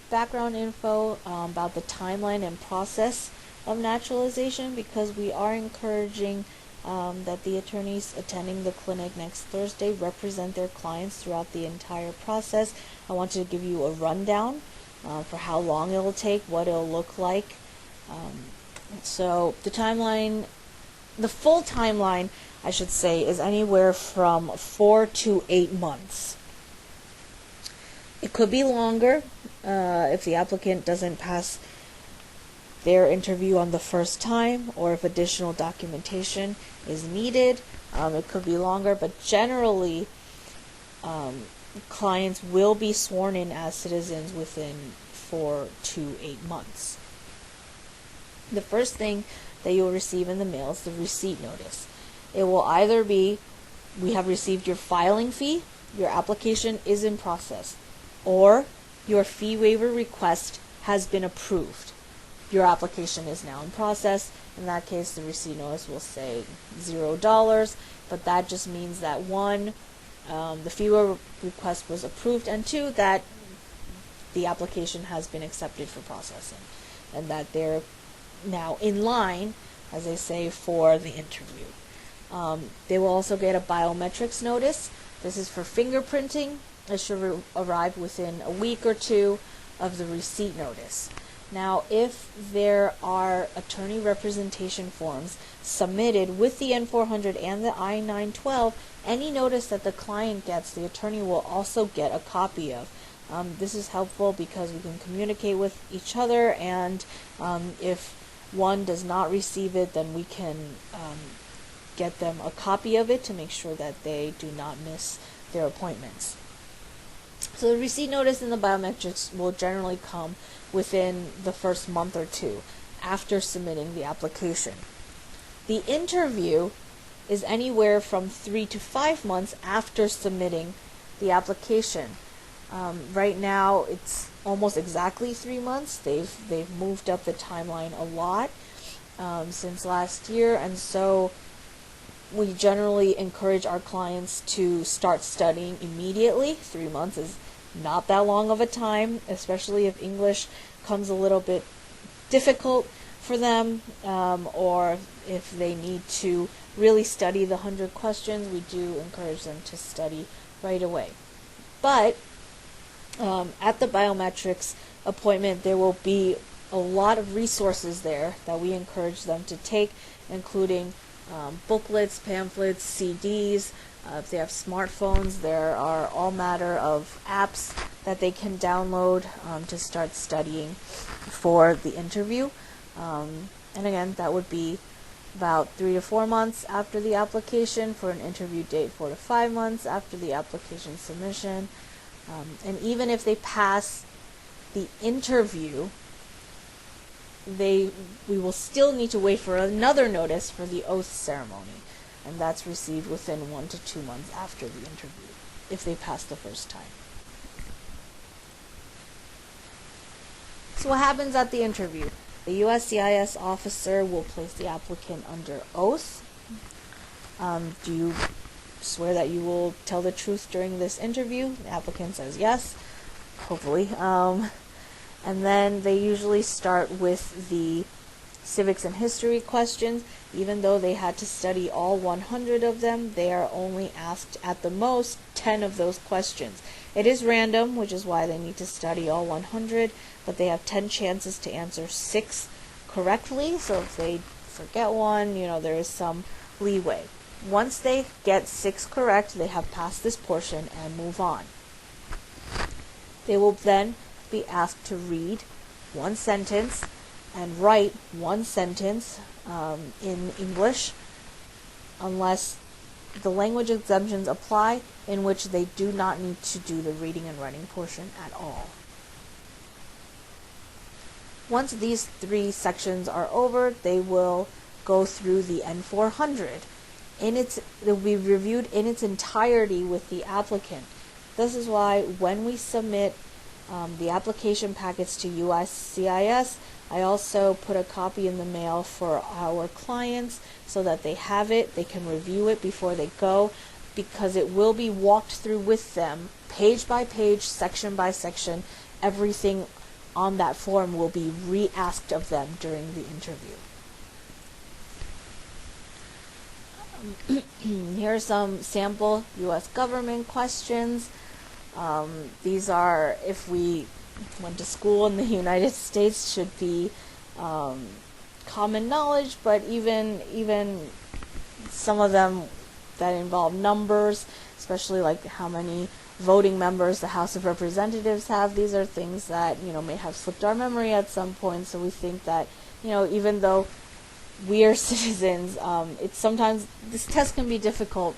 background info about the timeline and process of naturalization, because we are encouraging that the attorneys attending the clinic next Thursday represent their clients throughout the entire process. I wanted to give you a rundown for how long it will take, what it will look like. So the timeline, the full timeline, I should say, is anywhere from 4 to 8 months. It could be longer if the applicant doesn't pass their interview on the first time, or if additional documentation is needed. It could be longer, but generally clients will be sworn in as citizens within 4 to 8 months. The first thing that you'll receive in the mail is the receipt notice. It will either be, we have received your filing fee, your application is in process, or your fee waiver request has been approved. Your application is now in process. In that case, the receipt notice will say $0, but that just means that 1, the fee waiver request was approved, and 2, that the application has been accepted for processing, and that they're now in line, as they say, for the interview. They will also get a biometrics notice. This is for fingerprinting. It should arrive within a week or 2 of the receipt notice. Now, if there are attorney representation forms submitted with the N-400 and the I-912, any notice that the client gets, the attorney will also get a copy of. This is helpful because we can communicate with each other, and if one does not receive it, then we can get them a copy of it to make sure that they do not miss their appointments. So the receipt notice and the biometrics will generally come within the first month or 2 after submitting the application. The interview is anywhere from 3 to 5 months after submitting the application. Right now it's almost exactly 3 months. They've moved up the timeline a lot since last year, and so we generally encourage our clients to start studying immediately. 3 months is not that long of a time, especially if English comes a little bit difficult for them, or if they need to really study the 100 questions. We do encourage them to study right away. But at the biometrics appointment, there will be a lot of resources there that we encourage them to take, including booklets, pamphlets, CDs. If they have smartphones, there are all manner of apps that they can download to start studying for the interview. And again, that would be about 3 to 4 months after the application for an interview date, 4 to 5 months after the application submission. And even if they pass the interview, we will still need to wait for another notice for the oath ceremony, and that's received within 1 to 2 months after the interview if they pass the first time. So what happens at the interview? The USCIS officer will place the applicant under oath. Do you swear that you will tell the truth during this interview? The applicant says yes, hopefully. And then they usually start with the civics and history questions. Even though they had to study all 100 of them, they are only asked at the most 10 of those questions. It is random, which is why they need to study all 100, but they have 10 chances to answer 6 correctly. So if they forget one, there is some leeway. Once they get 6 correct, they have passed this portion and move on. They will then be asked to read one sentence and write one sentence in English, unless the language exemptions apply, in which they do not need to do the reading and writing portion at all. Once these 3 sections are over, they will go through the N400. It will be reviewed in its entirety with the applicant. This is why when we submit the application packets to USCIS, I also put a copy in the mail for our clients so that they have it, they can review it before they go, because it will be walked through with them, page by page, section by section. Everything on that form will be re-asked of them during the interview. Here are some sample U.S. government questions. These are, if we went to school in the United States, should be common knowledge, but even some of them that involve numbers, especially like how many voting members the House of Representatives have. These are things that may have slipped our memory at some point. So we think that even though we are citizens, it's sometimes this test can be difficult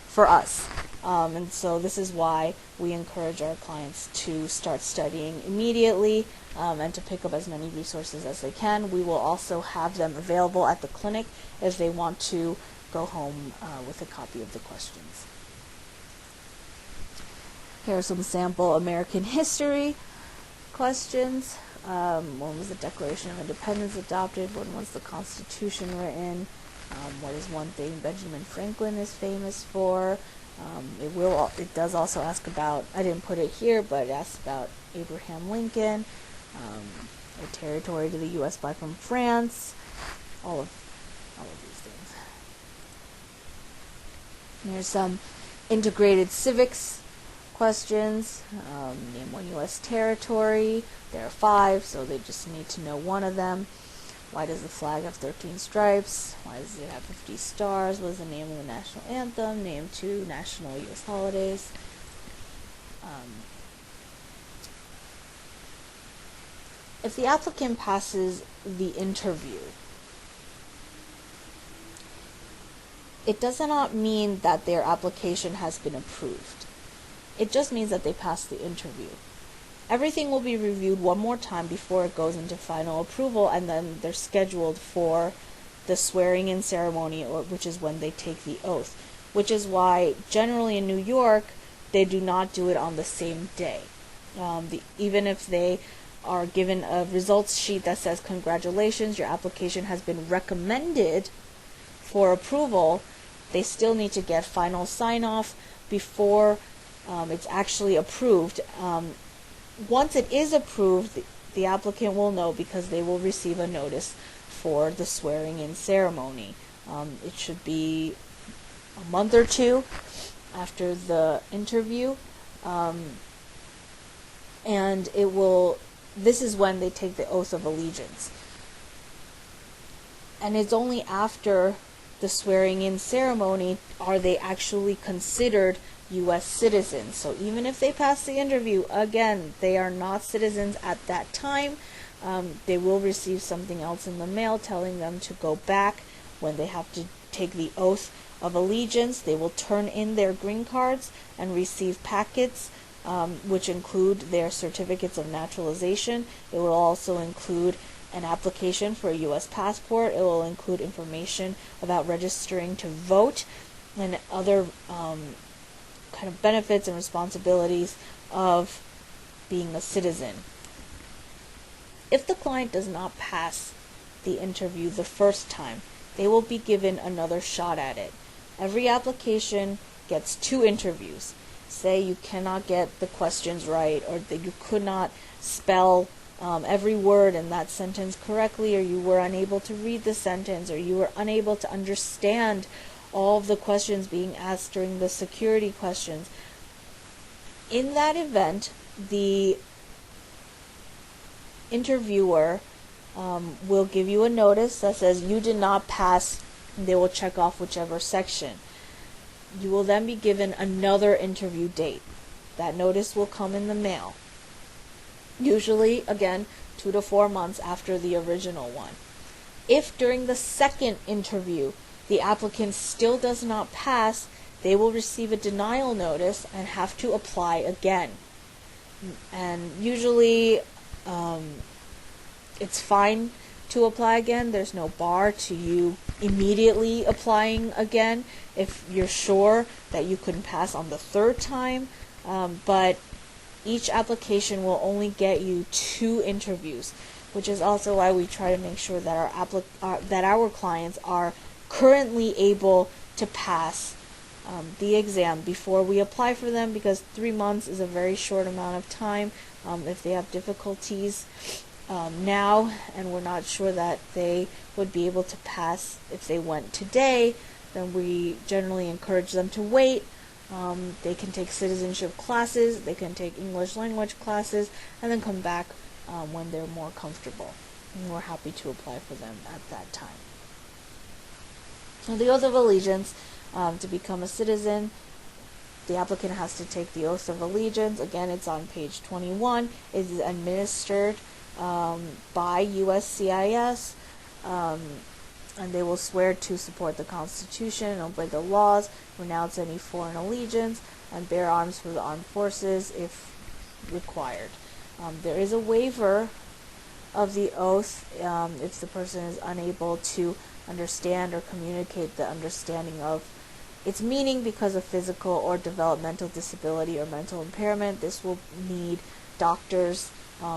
for us. And so this is why we encourage our clients to start studying immediately and to pick up as many resources as they can. We will also have them available at the clinic if they want to go home with a copy of the questions. Here are some sample American history questions. When was the Declaration of Independence adopted? When was the Constitution written? What is one thing Benjamin Franklin is famous for? It does also ask about, I didn't put it here, but it asks about Abraham Lincoln, a territory to the U.S. by from France, all of these things. And here's some integrated civics questions. Name one U.S. territory. There are 5, so they just need to know one of them. Why does the flag have 13 stripes? Why does it have 50 stars? What is the name of the national anthem? Name 2 national U.S. holidays. If the applicant passes the interview, it does not mean that their application has been approved. It just means that they passed the interview. Everything will be reviewed one more time before it goes into final approval, and then they're scheduled for the swearing-in ceremony, which is when they take the oath, which is why generally in New York they do not do it on the same day. Even if they are given a results sheet that says, congratulations, your application has been recommended for approval, they still need to get final sign-off before it's actually approved. Once it is approved, the applicant will know because they will receive a notice for the swearing-in ceremony. It should be a month or 2 after the interview, and this is when they take the oath of allegiance. And it's only after the swearing-in ceremony are they actually considered U.S. citizens. So even if they pass the interview, again, they are not citizens at that time. They will receive something else in the mail telling them to go back when they have to take the oath of allegiance. They will turn in their green cards and receive packets which include their certificates of naturalization. It will also include an application for a U.S. passport. It will include information about registering to vote and other kind of benefits and responsibilities of being a citizen. If the client does not pass the interview the first time, they will be given another shot at it. Every application gets 2 interviews. Say you cannot get the questions right, or that you could not spell every word in that sentence correctly, or you were unable to read the sentence, or you were unable to understand all of the questions being asked during the security questions. In that event, the interviewer will give you a notice that says you did not pass. They will check off whichever section. You will then be given another interview date. That notice will come in the mail. Usually, again, 2 to 4 months after the original one. If during the second interview the applicant still does not pass, they will receive a denial notice and have to apply again. And usually it's fine to apply again. There's no bar to you immediately applying again if you're sure that you couldn't pass on the third time. But each application will only get you 2 interviews, which is also why we try to make sure that our clients are currently able to pass the exam before we apply for them, because 3 months is a very short amount of time. If they have difficulties now and we're not sure that they would be able to pass if they went today, then we generally encourage them to wait. They can take citizenship classes, they can take English language classes, and then come back when they're more comfortable. And we're happy to apply for them at that time. So the oath of allegiance, to become a citizen, the applicant has to take the oath of allegiance. Again, it's on page 21. It is administered by USCIS, and they will swear to support the Constitution and obey the laws, renounce any foreign allegiance, and bear arms for the armed forces if required. There is a waiver of the oath if the person is unable to understand or communicate the understanding of its meaning because of physical or developmental disability or mental impairment. This will need doctor's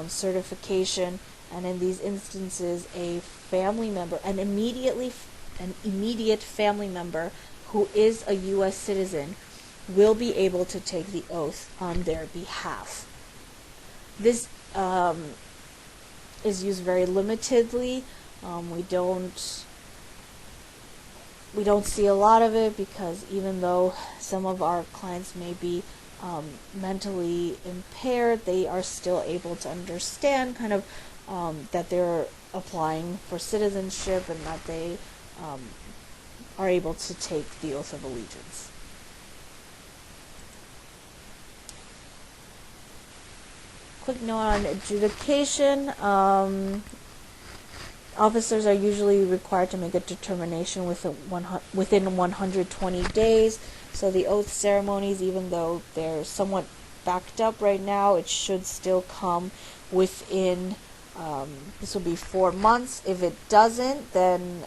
certification, and in these instances, a family member, an immediate family member who is a U.S. citizen will be able to take the oath on their behalf. This is used very limitedly. We don't see a lot of it because even though some of our clients may be mentally impaired, they are still able to understand kind of that they're applying for citizenship and that they are able to take the oath of allegiance. Quick note on adjudication. Officers are usually required to make a determination within 120 days. So the oath ceremonies, even though they're somewhat backed up right now, it should still come within, this will be 4 months. If it doesn't, then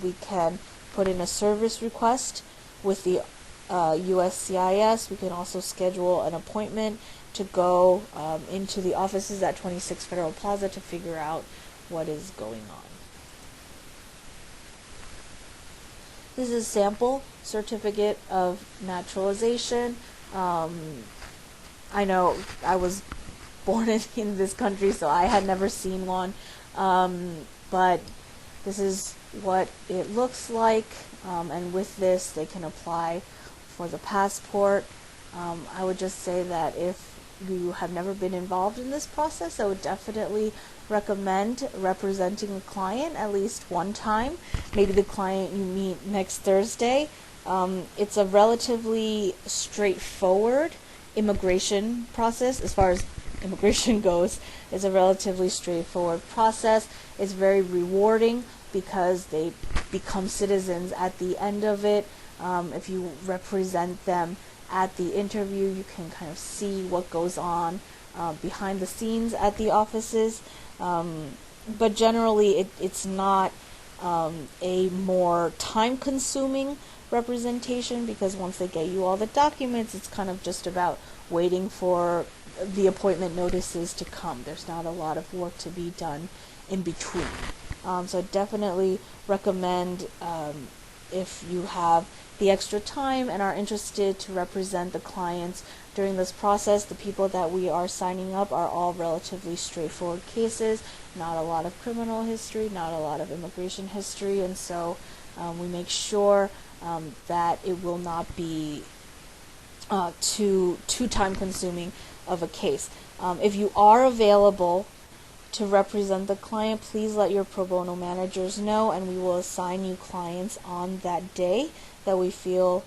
we can put in a service request with the USCIS. We can also schedule an appointment to go into the offices at 26 Federal Plaza to figure out what is going on. This is a sample certificate of naturalization. I know I was born in this country, so I had never seen one, but this is what it looks like, and with this they can apply for the passport. I would just say that if you have never been involved in this process, I would definitely recommend representing a client at least one time, maybe the client you meet next Thursday. It's a relatively straightforward immigration process. As far as immigration goes, it's a relatively straightforward process. It's very rewarding because they become citizens at the end of it. If you represent them at the interview, you can kind of see what goes on behind the scenes at the offices. But generally, it's not a more time-consuming representation, because once they get you all the documents, it's kind of just about waiting for the appointment notices to come. There's not a lot of work to be done in between. So definitely recommend, if you have the extra time and are interested to represent the clients during this process. The people that we are signing up are all relatively straightforward cases, not a lot of criminal history, not a lot of immigration history, and so we make sure that it will not be too time consuming of a case. If you are available to represent the client, please let your pro bono managers know, and we will assign you clients on that day that we feel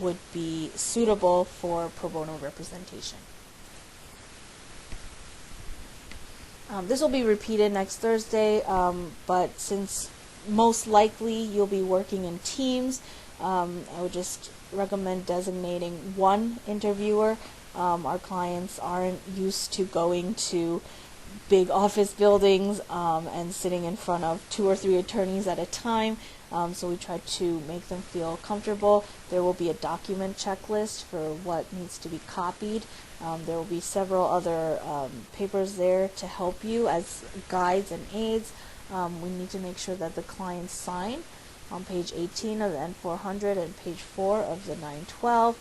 would be suitable for pro bono representation. This will be repeated next Thursday, but since most likely you'll be working in teams, I would just recommend designating one interviewer. Our clients aren't used to going to big office buildings and sitting in front of 2 or 3 attorneys at a time, so we try to make them feel comfortable. There will be a document checklist for what needs to be copied. There will be several other papers there to help you as guides and aids. We need to make sure that the clients sign on page 18 of the N400 and page 4 of the 912.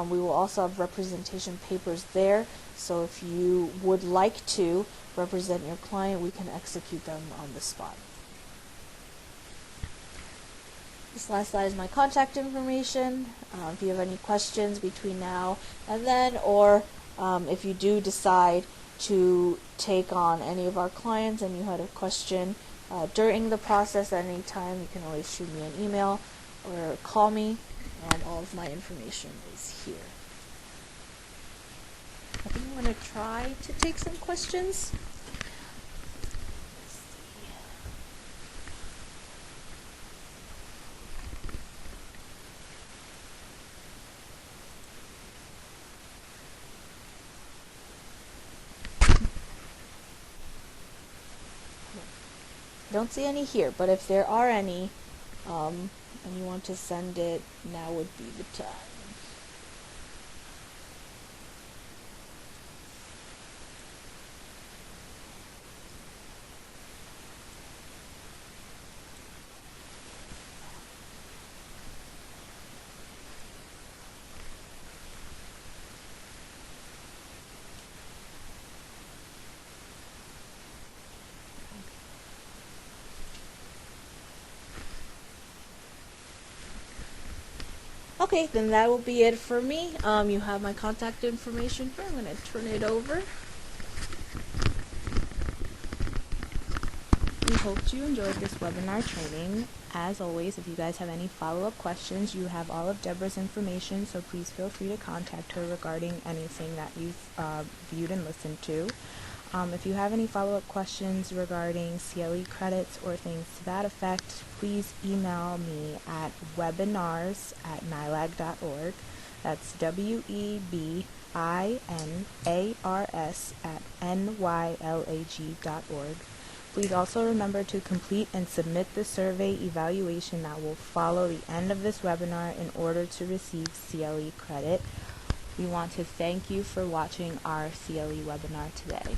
We will also have representation papers there, so if you would like to represent your client, we can execute them on the spot. This last slide is my contact information. If you have any questions between now and then, or if you do decide to take on any of our clients and you had a question during the process at any time, you can always shoot me an email or call me. All of my information is here. I think I'm going to try to take some questions. I don't see any here, but if there are any, and you want to send it, now would be the time. Okay, then that will be it for me. You have my contact information here. I'm going to turn it over. We hope you enjoyed this webinar training. As always, if you guys have any follow-up questions, you have all of Deborah's information, so please feel free to contact her regarding anything that you've viewed and listened to. If you have any follow-up questions regarding CLE credits or things to that effect, please email me at webinars@nylag.org. That's webinars@nylag.org. Please also remember to complete and submit the survey evaluation that will follow the end of this webinar in order to receive CLE credit. We want to thank you for watching our CLE webinar today.